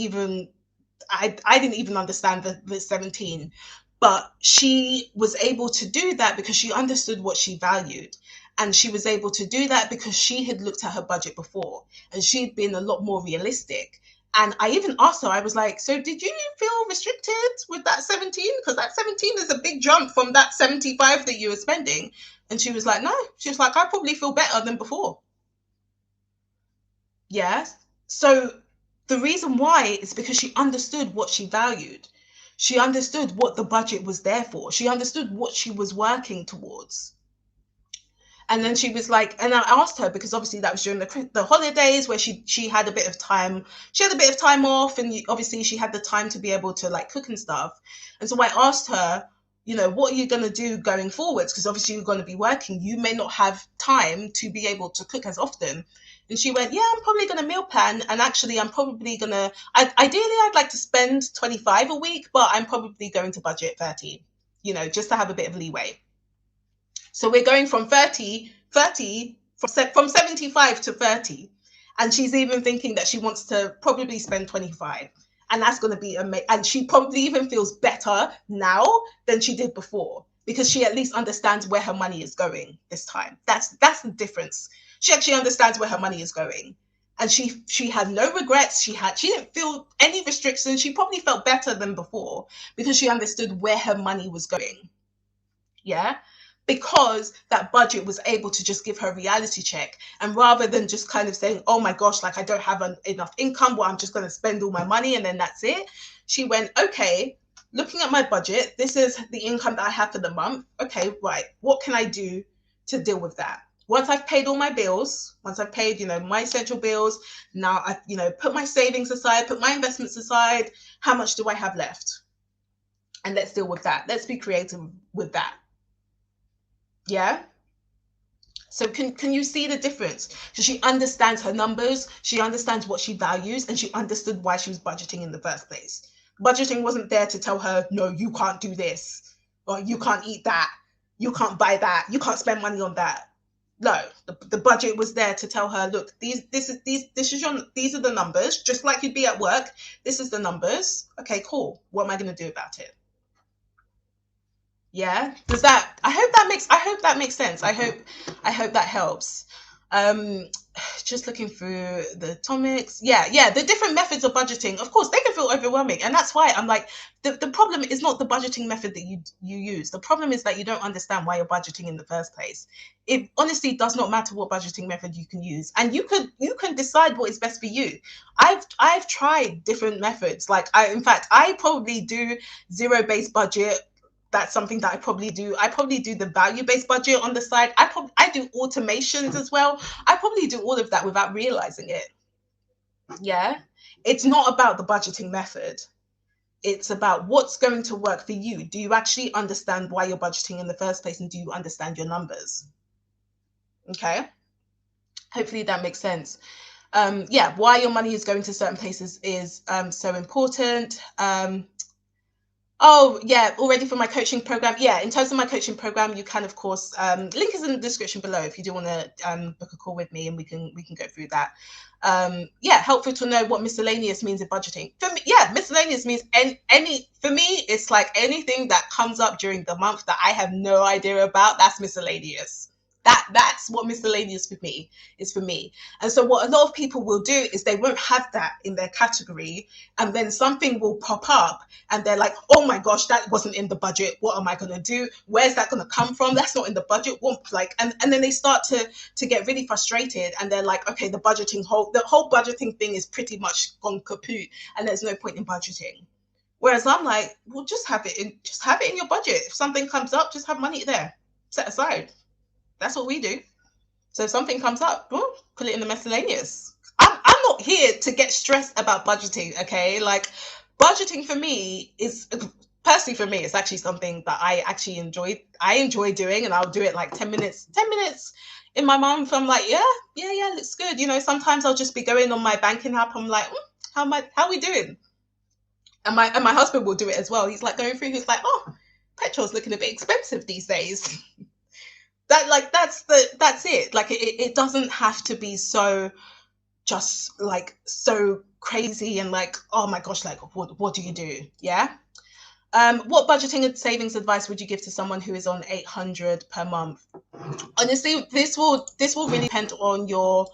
even understand the 17, but she was able to do that because she understood what she valued. And she was able to do that because she had looked at her budget before, and she'd been a lot more realistic. And I even asked her, I was like, so did you feel restricted with that 17? Because that 17 is a big jump from that 75 that you were spending. And she was like, no. She was like, I probably feel better than before. Yes. So the reason why is because she understood what she valued. She understood what the budget was there for. She understood what she was working towards. And then she was like, and I asked her, because obviously that was during the holidays, where she had a bit of time. She had a bit of time off, and obviously she had the time to be able to like cook and stuff. And so I asked her, what are you going to do going forwards? Because obviously you're going to be working. You may not have time to be able to cook as often. And she went, yeah, I'm probably going to meal plan. And actually, I'm probably going to, ideally, I'd like to spend 25 a week, but I'm probably going to budget 30, just to have a bit of leeway. So we're going from 30, from 75 to 30. And she's even thinking that she wants to probably spend 25. And that's going to be amazing. And she probably even feels better now than she did before, because she at least understands where her money is going this time. That's the difference. She actually understands where her money is going. And she had no regrets. She didn't feel any restrictions. She probably felt better than before, because she understood where her money was going. Yeah. Because that budget was able to just give her a reality check. And rather than just kind of saying, oh my gosh, like I don't have enough income, well, I'm just going to spend all my money and then that's it. She went, okay, looking at my budget, this is the income that I have for the month. Okay, right. What can I do to deal with that? Once I've paid all my bills, once I've paid, my essential bills, now I, put my savings aside, put my investments aside, how much do I have left? And let's deal with that. Let's be creative with that. Yeah. So can you see the difference? So she understands her numbers, she understands what she values, and she understood why she was budgeting in the first place. Budgeting wasn't there to tell her, no, you can't do this, or you can't eat that, you can't buy that, you can't spend money on that. No, the budget was there to tell her, look, these are the numbers, just like you'd be at work. This is the numbers. Okay, cool. What am I going to do about it? Yeah. I hope that makes sense. I hope that helps. just looking through the atomics. Yeah, the different methods of budgeting, of course, they can feel overwhelming. And that's why I'm like, the problem is not the budgeting method that you use. The problem is that you don't understand why you're budgeting in the first place. It honestly does not matter what budgeting method you can use. And you can decide what is best for you. I've tried different methods. Like in fact, I probably do zero-based budget. That's something that I probably do. I probably do the value-based budget on the side. I do automations as well. I probably do all of that without realizing it. Yeah. It's not about the budgeting method. It's about what's going to work for you. Do you actually understand why you're budgeting in the first place? And do you understand your numbers? Okay. Hopefully that makes sense. Yeah, why your money is going to certain places is so important. Oh, yeah, already for my coaching program. Yeah, in terms of my coaching program, you can, of course, link is in the description below if you do want to book a call with me, and we can go through that. Yeah, helpful to know what miscellaneous means in budgeting. For me, yeah, miscellaneous means any for me, it's like anything that comes up during the month that I have no idea about, that's miscellaneous. That's what miscellaneous for me is for me. And so what a lot of people will do is they won't have that in their category, and then something will pop up and they're like, oh my gosh, that wasn't in the budget. What am I going to do? Where's that going to come from? That's not in the budget. Like, and then they start to get really frustrated, and they're like, okay, the whole budgeting thing is pretty much gone kaput, and there's no point in budgeting. Whereas I'm like, well, just have it in your budget. If something comes up, just have money there set aside. That's what we do. So if something comes up, well, put it in the miscellaneous. I'm not here to get stressed about budgeting, okay? Like, budgeting for me is, personally for me, it's actually something that I actually enjoy doing, and I'll do it like 10 minutes in my month. I'm like, yeah, looks good. You know, sometimes I'll just be going on my banking app. I'm like, how are we doing? And my husband will do it as well. He's like going through, he's like, oh, petrol's looking a bit expensive these days. That's it. Like, it doesn't have to be so just like so crazy and like, oh my gosh, like what do you do? Yeah. What budgeting and savings advice would you give to someone who is on 800 per month? Honestly, this will really depend on your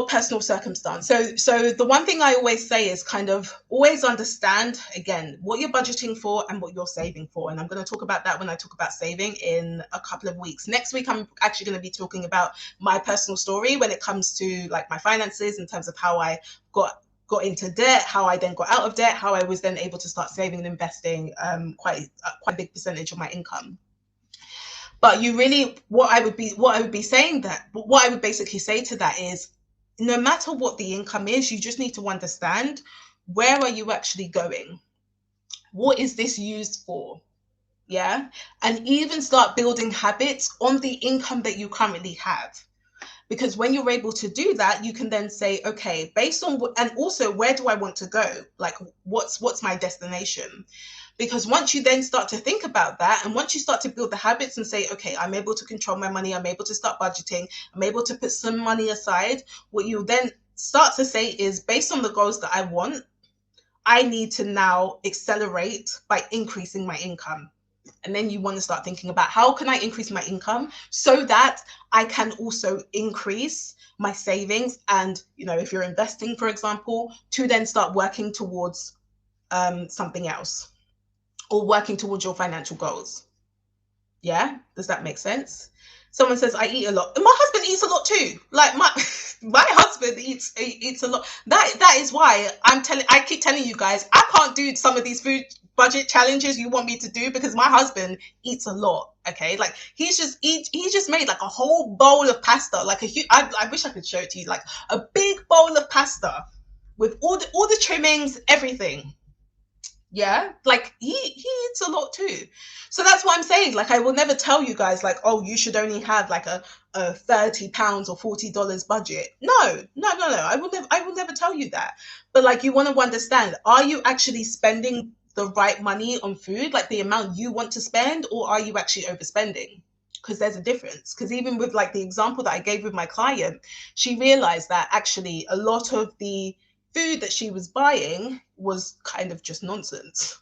personal circumstance. So the one thing I always say is kind of always understand, again, what you're budgeting for and what you're saving for. And I'm going to talk about that when I talk about saving in a couple of weeks. Next week, I'm actually going to be talking about my personal story when it comes to like my finances, in terms of how I got into debt, how I then got out of debt, how I was then able to start saving and investing quite a big percentage of my income. But you really, what I would basically say to that is, no matter what the income is, you just need to understand, where are you actually going? What is this used for? Yeah. And even start building habits on the income that you currently have. Because when you're able to do that, you can then say, okay, based on and also, where do I want to go? Like, what's my destination? Because once you then start to think about that, and once you start to build the habits and say, okay, I'm able to control my money, I'm able to start budgeting, I'm able to put some money aside, what you then start to say is, based on the goals that I want, I need to now accelerate by increasing my income. And then you want to start thinking about, how can I increase my income so that I can also increase my savings? And, you know, if you're investing, for example, to then start working towards something else, or working towards your financial goals. Yeah, does that make sense? Someone says, I eat a lot. My husband eats a lot too. Like, my husband eats a lot. That is why I keep telling you guys, I can't do some of these food budget challenges you want me to do, because my husband eats a lot. Okay, like he just made like a whole bowl of pasta, like I wish I could show it to you, like a big bowl of pasta with all the trimmings, everything. Yeah, like he eats a lot too. So that's what I'm saying. Like, I will never tell you guys like, oh, you should only have like a £30 or $40 budget. No. I will never tell you that. But like, you want to understand, are you actually spending the right money on food, like the amount you want to spend, or are you actually overspending? Because there's a difference. Because even with like the example that I gave with my client, she realized that actually a lot of the food that she was buying was kind of just nonsense.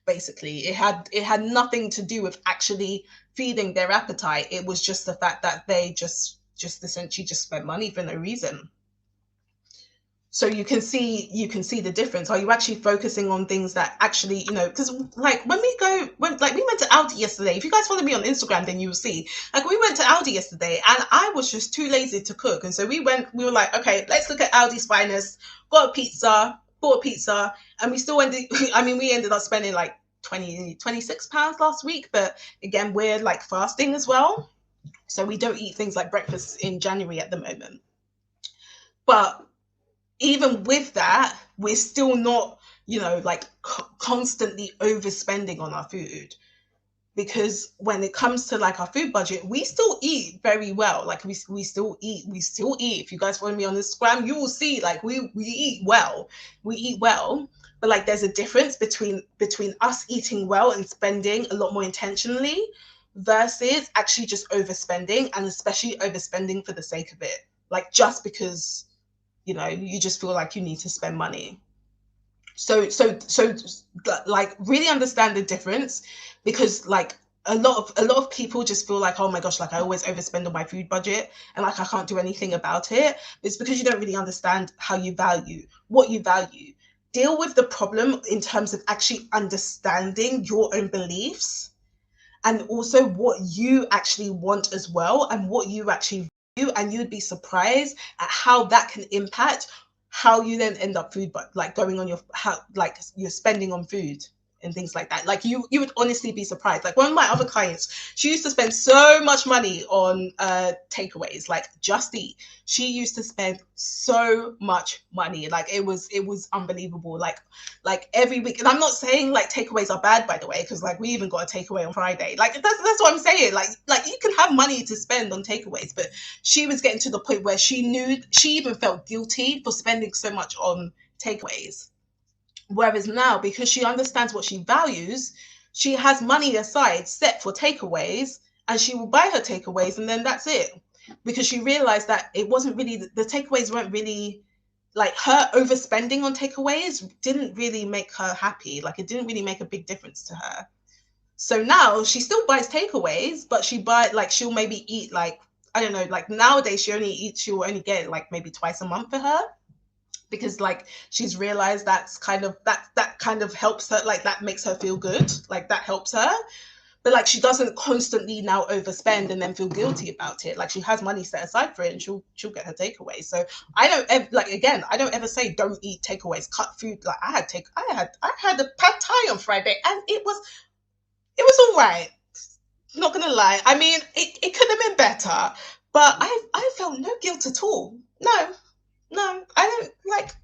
Basically, it had nothing to do with actually feeding their appetite. It was just the fact that they just just essentially just spent money for no reason. So you can see the difference. Are you actually focusing on things that actually, because like when we went to Aldi yesterday, if you guys follow me on Instagram, then you will see, like, we went to Aldi yesterday and I was just too lazy to cook. And so we were like, okay, let's look at Aldi's finest, bought a pizza, and we ended up spending like 26 pounds last week. But again, we're like fasting as well. So we don't eat things like breakfast in January at the moment. But even with that, we're still not, like constantly overspending on our food. Because when it comes to like our food budget, we still eat very well. Like we still eat. If you guys follow me on Instagram, you will see like we eat well. We eat well. But like there's a difference between us eating well and spending a lot more intentionally versus actually just overspending, and especially overspending for the sake of it. Like just because you just feel like you need to spend money. So like really understand the difference, because like a lot of people just feel like, oh my gosh, like I always overspend on my food budget and like I can't do anything about it. It's because you don't really understand what you value. Deal with the problem in terms of actually understanding your own beliefs, and also what you actually want as well, and what you actually value. And you'd be surprised at how that can impact how you then end up food, but like going on your spending on food and things like that. Like you would honestly be surprised. Like one of my other clients, she used to spend so much money on takeaways, like Just Eat. She used to spend so much money. Like it was unbelievable. Like every week. And I'm not saying like takeaways are bad, by the way, because like we even got a takeaway on Friday. Like that's what I'm saying. Like you can have money to spend on takeaways, but she was getting to the point where she even felt guilty for spending so much on takeaways. Whereas now, because she understands what she values, she has money aside set for takeaways, and she will buy her takeaways, and then that's it. Because she realized that it wasn't really, the takeaways weren't really, like her overspending on takeaways didn't really make her happy. Like it didn't really make a big difference to her. So now she still buys takeaways, but she'll maybe eat like, I don't know, like nowadays she'll only get it like maybe twice a month for her, because like she's realized that kind of helps her, like that makes her feel good, like that helps her. But like she doesn't constantly now overspend and then feel guilty about it. Like she has money set aside for it, and she'll get her takeaways. So I don't ever say don't eat takeaways, cut food. Like I had a pad thai on Friday, and it was all right. Not gonna lie, I mean it could have been better, but I felt no guilt at all. No, I don't like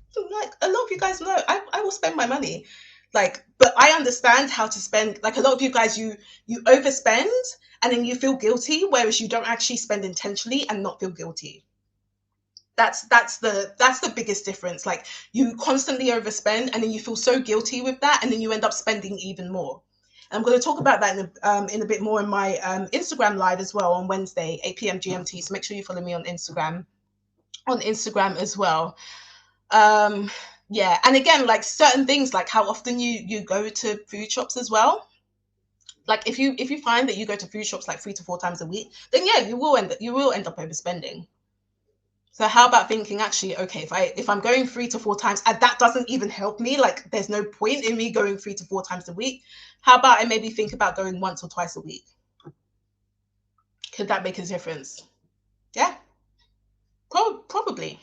a lot of you guys know I will spend my money. Like, but I understand how to spend. Like a lot of you guys, you overspend and then you feel guilty, whereas you don't actually spend intentionally and not feel guilty. That's the biggest difference. Like you constantly overspend and then you feel so guilty with that, and then you end up spending even more. I'm going to talk about that in a bit more in my Instagram live as well on Wednesday, 8 p.m. GMT. So make sure you follow me on Instagram as well. Yeah, and again, like certain things, like how often you go to food shops as well. Like if you find that you go to food shops like 3 to 4 times a week, then yeah, you will end up overspending. So how about thinking, actually, okay, if I'm going 3 to 4 times and that doesn't even help me, like there's no point in me going 3 to 4 times a week. How about I maybe think about going once or twice a week? Could that make a difference? Yeah, probably.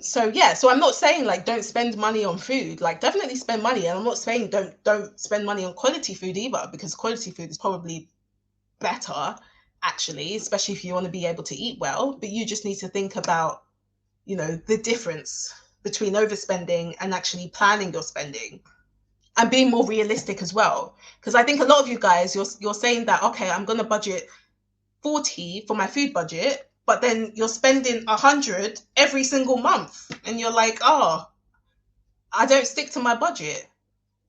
So yeah, so I'm not saying like don't spend money on food. Like definitely spend money, and I'm not saying don't spend money on quality food either, because quality food is probably better actually, especially if you want to be able to eat well. But you just need to think about, the difference between overspending and actually planning your spending, and being more realistic as well. Because I think a lot of you guys, you're saying that, okay, I'm going to budget 40 for my food budget, but then you're spending 100 every single month, and you're like, oh, I don't stick to my budget.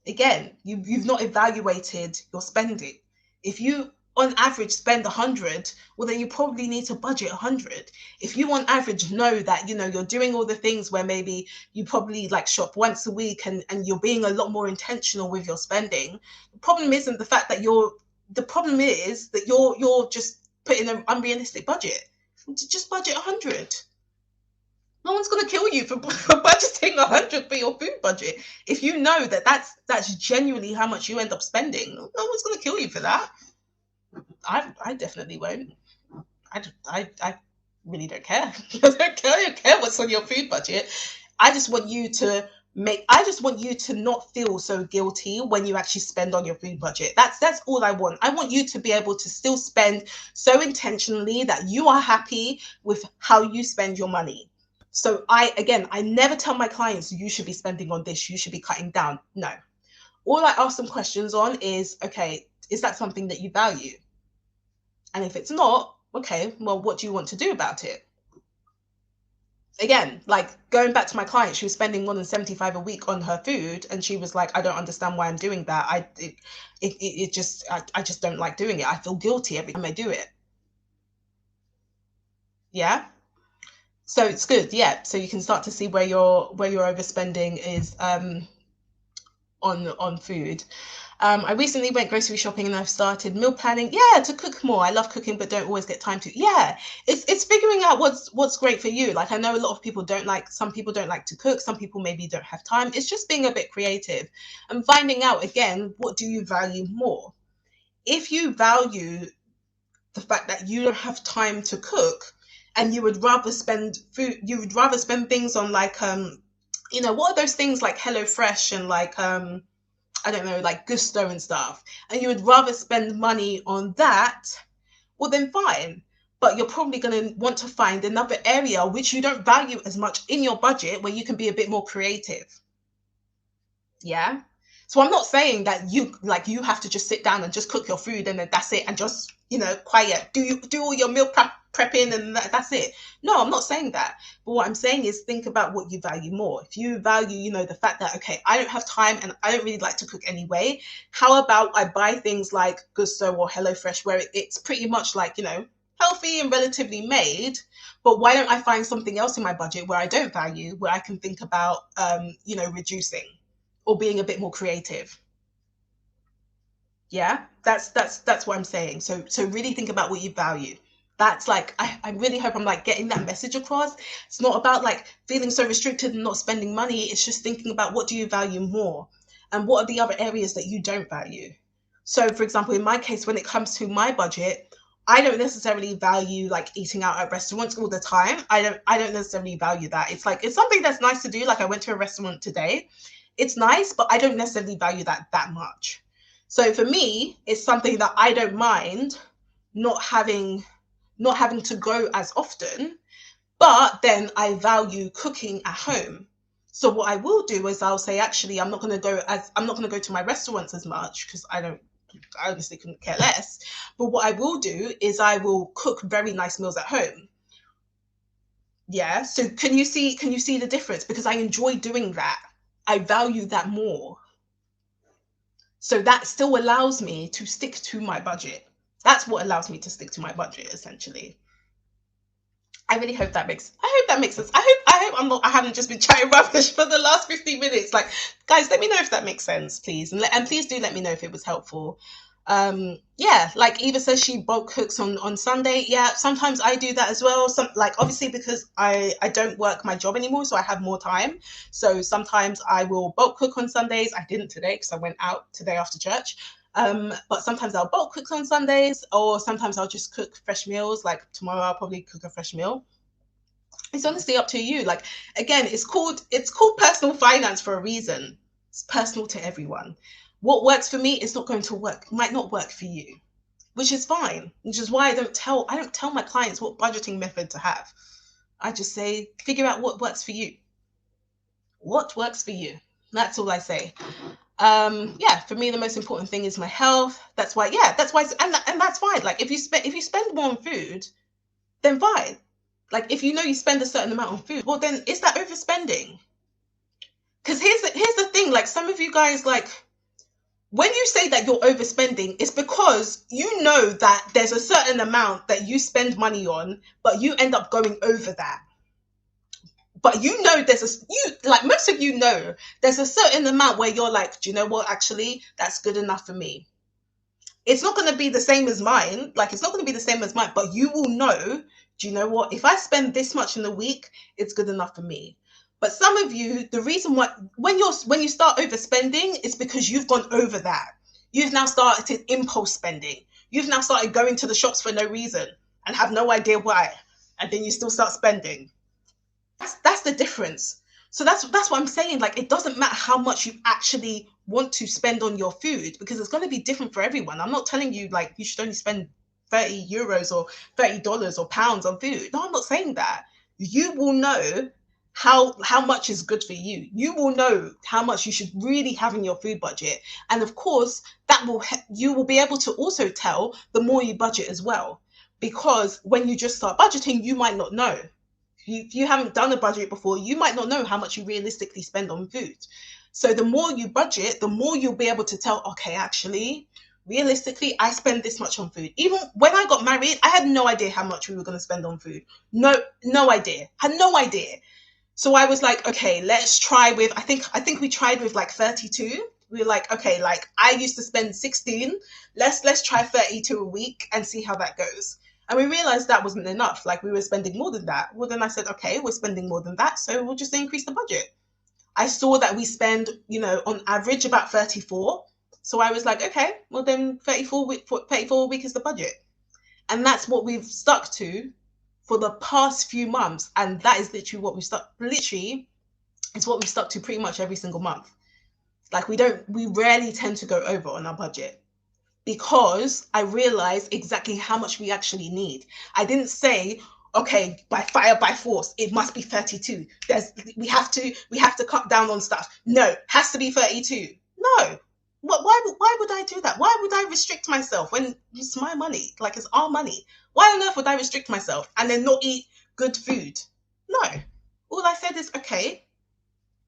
Again, you've not evaluated your spending. If you on average spend 100, well then you probably need to budget 100. If you on average know that you're doing all the things where maybe you probably like shop once a week, and you're being a lot more intentional with your spending, the problem isn't the fact that you're the problem is that you're just putting an unrealistic budget. Just budget 100. No one's going to kill you for budgeting 100 for your food budget. If you know that that's genuinely how much you end up spending, no one's going to kill you for that. I definitely won't. I really don't care. I don't care what's on your food budget. I just want you to not feel so guilty when you actually spend on your food budget. That's all I want. I want you to be able to still spend so intentionally that you are happy with how you spend your money. So I never tell my clients you should be spending on this, you should be cutting down. No. All I ask them questions on is, okay, is that something that you value? And if it's not, okay, well, what do you want to do about it? Again, like going back to my client, she was spending more than 75 a week on her food, and she was like, I don't understand why I'm doing that. I just don't like doing it. I feel guilty every time I do it. Yeah. So it's good. Yeah. So you can start to see where your overspending is on food. I recently went grocery shopping and I've started meal planning. Yeah, to cook more. I love cooking, but don't always get time to. Yeah, it's figuring out what's great for you. Like I know a lot of people don't like. Some people don't like to cook. Some people maybe don't have time. It's just being a bit creative and finding out again, what do you value more? If you value the fact that you don't have time to cook and you would rather spend things on like what are those things like HelloFresh and like I don't know, like Gusto and stuff, and you would rather spend money on that, well then fine. But you're probably going to want to find another area which you don't value as much in your budget where you can be a bit more creative. Yeah. So I'm not saying that you have to just sit down and just cook your food and then that's it and just, quiet. Do all your meal prepping and that's it. No, I'm not saying that. But what I'm saying is think about what you value more. If you value, the fact that, okay, I don't have time and I don't really like to cook anyway. How about I buy things like Gusto or HelloFresh where it's pretty much like, healthy and relatively made, but why don't I find something else in my budget where I don't value, where I can think about, reducing or being a bit more creative. Yeah, that's what I'm saying. So really think about what you value. That's like I really hope I'm like getting that message across. It's not about like feeling so restricted and not spending money. It's just thinking about what do you value more and what are the other areas that you don't value. So for example, in my case, when it comes to my budget, I don't necessarily value like eating out at restaurants all the time. I don't necessarily value that. It's like it's something that's nice to do. Like I went to a restaurant today. It's nice, but I don't necessarily value that much. So for me, it's something that I don't mind not having to go as often, but then I value cooking at home. So what I will do is I'll say, actually, I'm not going to go to my restaurants as much because I honestly couldn't care less. But what I will do is I will cook very nice meals at home. Yeah. So can you see the difference? Because I enjoy doing that. I value that more. So that still allows me to stick to my budget. That's what allows me to stick to my budget, essentially. I hope that makes sense. I haven't just been chatting rubbish for the last 15 minutes. Like, guys, let me know if that makes sense, please. And please do let me know if it was helpful. Yeah, like Eva says she bulk cooks on Sunday. Yeah, sometimes I do that as well. Like obviously because I don't work my job anymore, so I have more time. So sometimes I will bulk cook on Sundays. I didn't today because I went out today after church. But sometimes I'll bulk cook on Sundays, or sometimes I'll just cook fresh meals. Like tomorrow I'll probably cook a fresh meal. It's honestly up to you. Like again, it's called personal finance for a reason. It's personal to everyone. What works for me is not going to work, might not work for you, which is fine. Which is why I don't tell my clients what budgeting method to have. I just say, figure out what works for you. What works for you? That's all I say. Yeah, for me the most important thing is my health. That's why, and that's fine. Like if you spend more on food, then fine. Like if you spend a certain amount on food, well then is that overspending? Because here's the thing, like some of you guys, like when you say that you're overspending, it's because you know that there's a certain amount that you spend money on, but you end up going over that. But like most of you know, there's a certain amount where you're like, do you know what? Actually, that's good enough for me. It's not going to be the same as mine. Like, it's not going to be the same as mine, but you will know, do you know what? If I spend this much in a week, it's good enough for me. But some of you, the reason why, when you start overspending, is because you've gone over that. You've now started impulse spending. You've now started going to the shops for no reason and have no idea why. And then you still start spending. That's the difference. So that's what I'm saying. Like, it doesn't matter how much you actually want to spend on your food, because it's going to be different for everyone. I'm not telling you like you should only spend 30 euros or $30 or pounds on food. No, I'm not saying that. You will know how much is good for you. You will know how much you should really have in your food budget. And of course, that will you will be able to also tell the more you budget as well. Because when you just start budgeting, you might not know. If you haven't done a budget before, you might not know how much you realistically spend on food. So the more you budget, the more you'll be able to tell, okay, actually, realistically, I spend this much on food. Even when I got married, I had no idea how much we were going to spend on food. No idea. Had no idea. So I was like, okay, let's try with, I think we tried with like 32. We were like, okay, like I used to spend 16. Let's try 32 a week and see how that goes. And we realized that wasn't enough. Like, we were spending more than that. Well, then I said, okay, we're spending more than that, so we'll just increase the budget. I saw that we spend, on average about 34. So I was like, okay, well then 34 a week is the budget. And that's what we've stuck to for the past few months. And that is literally what it's what we've stuck to pretty much every single month. Like, we rarely tend to go over on our budget, because I realized exactly how much we actually need. I didn't say, okay, by fire, by force, it must be 32. We have to cut down on stuff. No, has to be 32. No. Why would I do that? Why would I restrict myself when it's my money? Like, it's our money. Why on earth would I restrict myself and then not eat good food? No. All I said is, okay,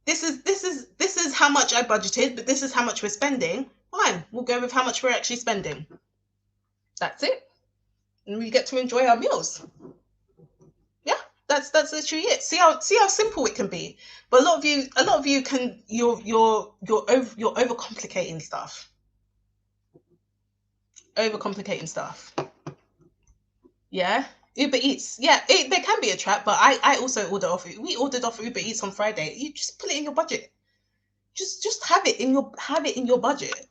this is how much I budgeted, but this is how much we're spending. Fine, we'll go with how much we're actually spending. That's it. And we get to enjoy our meals. Yeah, that's literally it. See how simple it can be. But a lot of you can you're overcomplicating stuff. Overcomplicating stuff. Yeah. Uber Eats, yeah, there can be a trap, but I also we ordered off Uber Eats on Friday. You just put it in your budget. Just have it in your budget.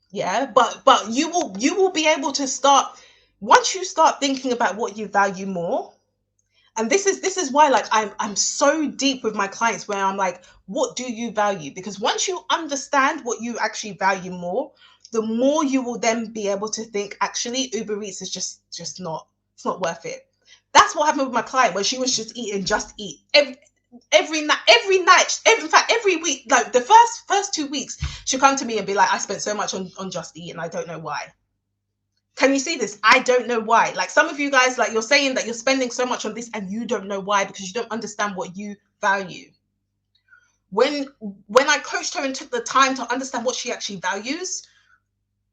Yeah, but you will be able to start, once you start thinking about what you value more. And this is why, like, I'm so deep with my clients, where I'm like, what do you value? Because once you understand what you actually value more, the more you will then be able to think, actually, Uber Eats is just not, it's not worth it. That's what happened with my client, where she was just eating Just Eat every night, in fact every week. Like, the first 2 weeks, she'll come to me and be like, I spent so much on Just Eat and I don't know why. Can you see this? I don't know why. Like, some of you guys, like, you're saying that you're spending so much on this and you don't know why, because you don't understand what you value. When I coached her and took the time to understand what she actually values,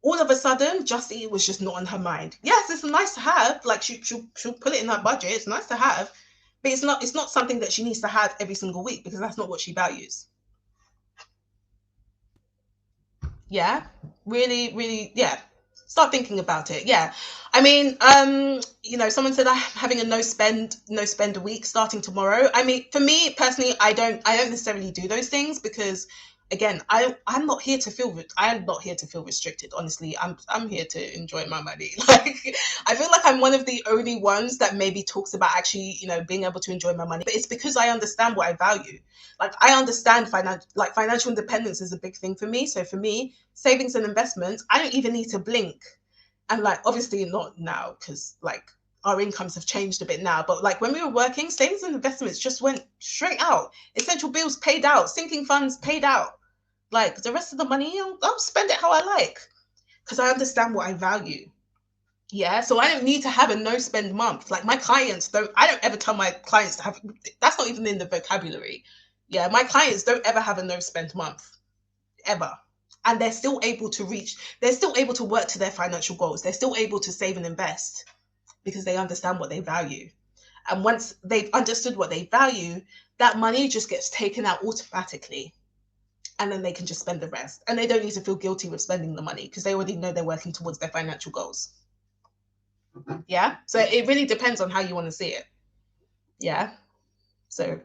all of a sudden, Just Eat was just not on her mind. Yes, it's nice to have. Like, she'll put it in her budget. It's nice to have, but it's not something that she needs to have every single week, because that's not what she values. Yeah, really, really, yeah. Start thinking about it. Yeah. I mean, someone said I'm having a no spend a week starting tomorrow. I mean, for me personally, I don't necessarily do those things, because, again, I'm not here to feel restricted. Honestly, I'm here to enjoy my money. Like, I feel like I'm one of the only ones that maybe talks about actually, being able to enjoy my money. But it's because I understand what I value. Like, I understand financial independence is a big thing for me. So for me, savings and investments, I don't even need to blink. And, like, obviously not now, because, like, our incomes have changed a bit now. But, like, when we were working, savings and investments just went straight out. Essential bills paid out, sinking funds paid out. Like, the rest of the money, I'll spend it how I like, because I understand what I value. Yeah, so I don't need to have a no spend month. Like, my clients don't, I don't ever tell my clients to have, that's not even in the vocabulary. Yeah, my clients don't ever have a no spend month, ever. And they're still able to work to their financial goals. They're still able to save and invest, because they understand what they value. And once they've understood what they value, that money just gets taken out automatically. and then they can just spend the rest. And they don't need to feel guilty with spending the money because they already know they're working towards their financial goals. Yeah. So it really depends on how you want to see it. Yeah. So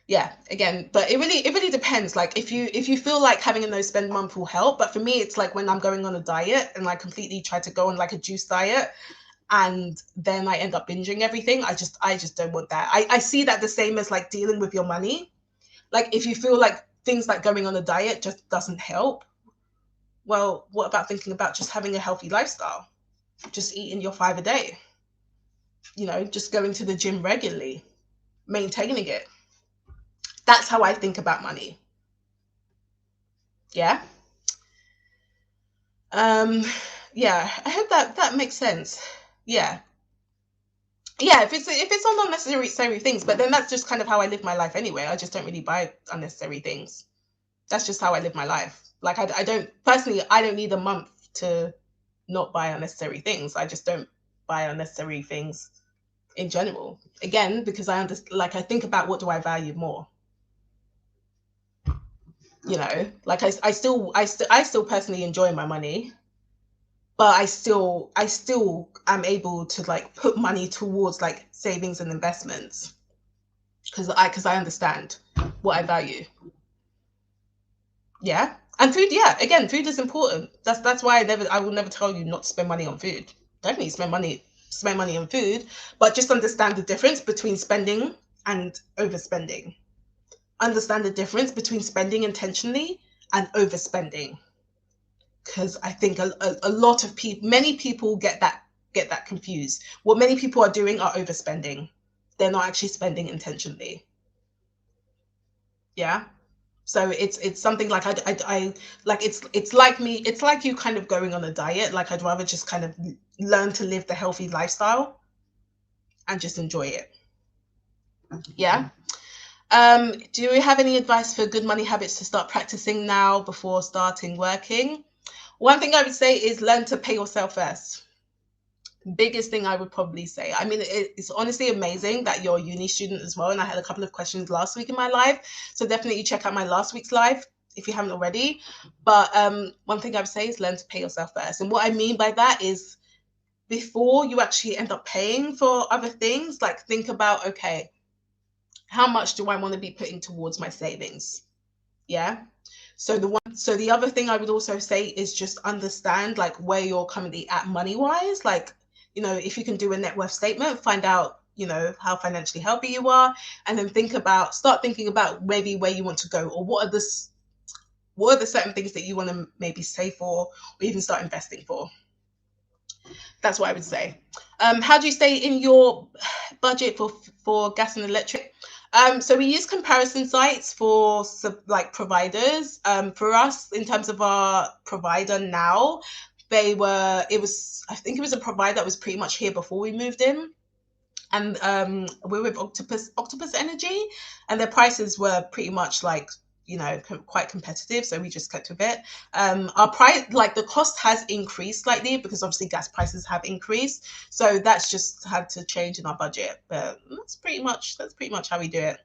yeah, again, but it really depends. Like if you feel like having a no spend month will help, but for me it's like when I'm going on a diet and I completely try to go on like a juice diet and then I end up binging everything. I just don't want that. I see that the same as like dealing with your money. Like if you feel like things like going on a diet just doesn't help, well, what about thinking about just having a healthy lifestyle? Just eating your 5 a day, just going to the gym regularly, maintaining it. That's how I think about money. Yeah. Yeah, I hope that makes sense. Yeah. Yeah, if it's on unnecessary things, but then that's just kind of how I live my life anyway. I just don't really buy unnecessary things. That's just how I live my life. Like I don't personally, I don't need a month to not buy unnecessary things. I just don't buy unnecessary things in general. Again, because I understand, like I think about what do I value more. Like I still personally enjoy my money, but I still am able to like put money towards like savings and investments because I understand what I value. Yeah. And food, yeah, again, food is important. That's why I will never tell you not to spend money on food. Definitely spend money on food, but just understand the difference between spending and overspending. Understand the difference between spending intentionally and overspending. Because I think a lot of people, many people get that confused. What many people are doing are overspending. They're not actually spending intentionally. Yeah. So it's something like I like it's like me, it's like you kind of going on a diet. Like I'd rather just kind of learn to live the healthy lifestyle and just enjoy it. Yeah. Do we have any advice for good money habits to start practicing now before starting working? One thing I would say is learn to pay yourself first. Biggest thing I would probably say. I mean, it's honestly amazing that you're a uni student as well. And I had a couple of questions last week in my live. So definitely check out my last week's live if you haven't already. But one thing I would say is learn to pay yourself first. And what I mean by that is before you actually end up paying for other things, like think about, okay, how much do I want to be putting towards my savings? Yeah. So the other thing I would also say is just understand like where you're currently at money wise. Like, if you can do a net worth statement, find out, how financially healthy you are, and then start thinking about maybe where you want to go, or what are the certain things that you want to maybe save for, or even start investing for. That's what I would say. How do you stay in your budget for gas and electric? So we use comparison sites for like providers. For us, in terms of our provider now, I think it was a provider that was pretty much here before we moved in. And we're with Octopus Energy, and their prices were pretty much like, quite competitive, so we just kept with it. Our price, like the cost has increased slightly because obviously gas prices have increased, so that's just had to change in our budget. But that's pretty much how we do it.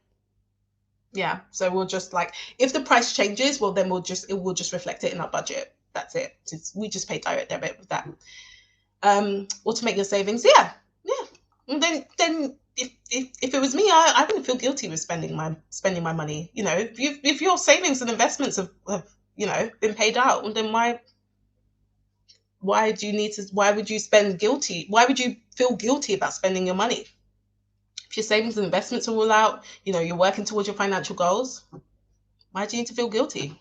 Yeah, so we'll just like, if the price changes, well then it will just reflect it in our budget. That's it. We just pay direct debit with that. Automate your savings. Yeah. And then if it was me, I wouldn't feel guilty with spending my money. If your savings and investments have been paid out, then why would you spend guilty? Why would you feel guilty about spending your money? If your savings and investments are all out, you're working towards your financial goals, why do you need to feel guilty?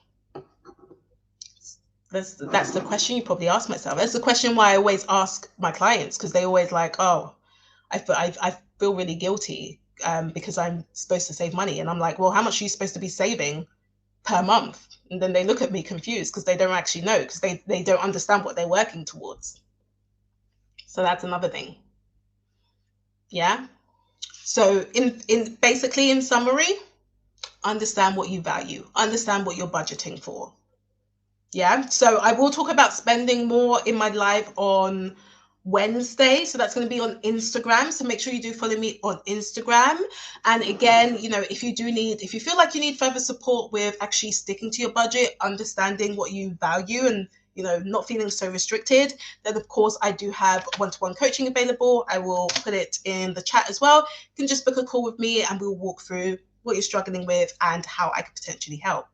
That's the question you probably ask myself. That's the question why I always ask my clients, because they always like, oh, I feel really guilty because I'm supposed to save money. And I'm like, well, how much are you supposed to be saving per month? And then they look at me confused because they don't actually know, because they don't understand what they're working towards. So that's another thing. Yeah. So in summary, understand what you value, understand what you're budgeting for. Yeah. So I will talk about spending more in my live on Wednesday. So that's going to be on Instagram. So make sure you do follow me on Instagram. And again, you know, if you feel like you need further support with actually sticking to your budget, understanding what you value, and, you know, not feeling so restricted, then of course I do have one-to-one coaching available. I will put it in the chat as well. You can just book a call with me and we'll walk through what you're struggling with and how I could potentially help.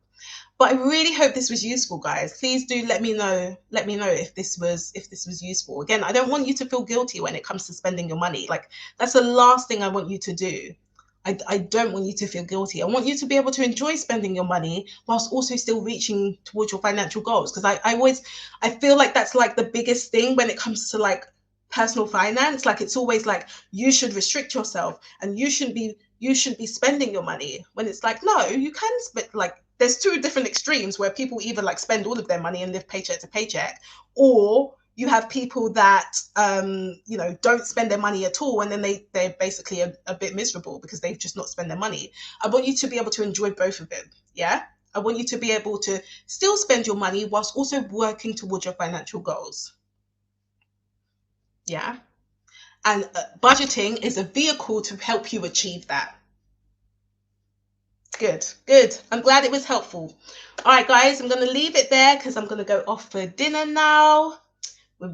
But I really hope this was useful, guys. Please do let me know if this was useful. Again, I don't want you to feel guilty when it comes to spending your money. Like, that's the last thing I want you to do. I don't want you to feel guilty. I want you to be able to enjoy spending your money whilst also still reaching towards your financial goals. Because I feel like that's like the biggest thing when it comes to like personal finance. Like, it's always like you should restrict yourself and you shouldn't be spending your money, when it's like, no, you can spend. Like, there's two different extremes where people either like spend all of their money and live paycheck to paycheck, or you have people that you know, don't spend their money at all, and then they're basically a bit miserable because they've just not spent their money. I want you to be able to enjoy both of them. Yeah, I want you to be able to still spend your money whilst also working towards your financial goals. Yeah, and budgeting is a vehicle to help you achieve that. Good, good. I'm glad it was helpful. All right, guys, I'm going to leave it there because I'm going to go off for dinner now.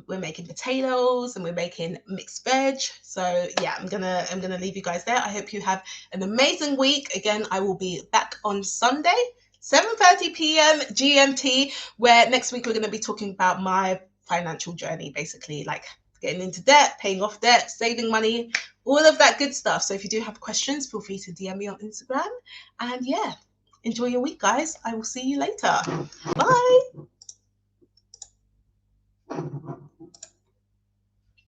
We're making potatoes and we're making mixed veg. So yeah, I'm gonna leave you guys there. I hope you have an amazing week. Again, I will be back on Sunday, 7:30 p.m. GMT, where next week we're going to be talking about my financial journey, basically, like getting into debt, paying off debt, saving money, all of that good stuff. So if you do have questions, feel free to DM me on Instagram. And yeah, enjoy your week, guys. I will see you later. Bye.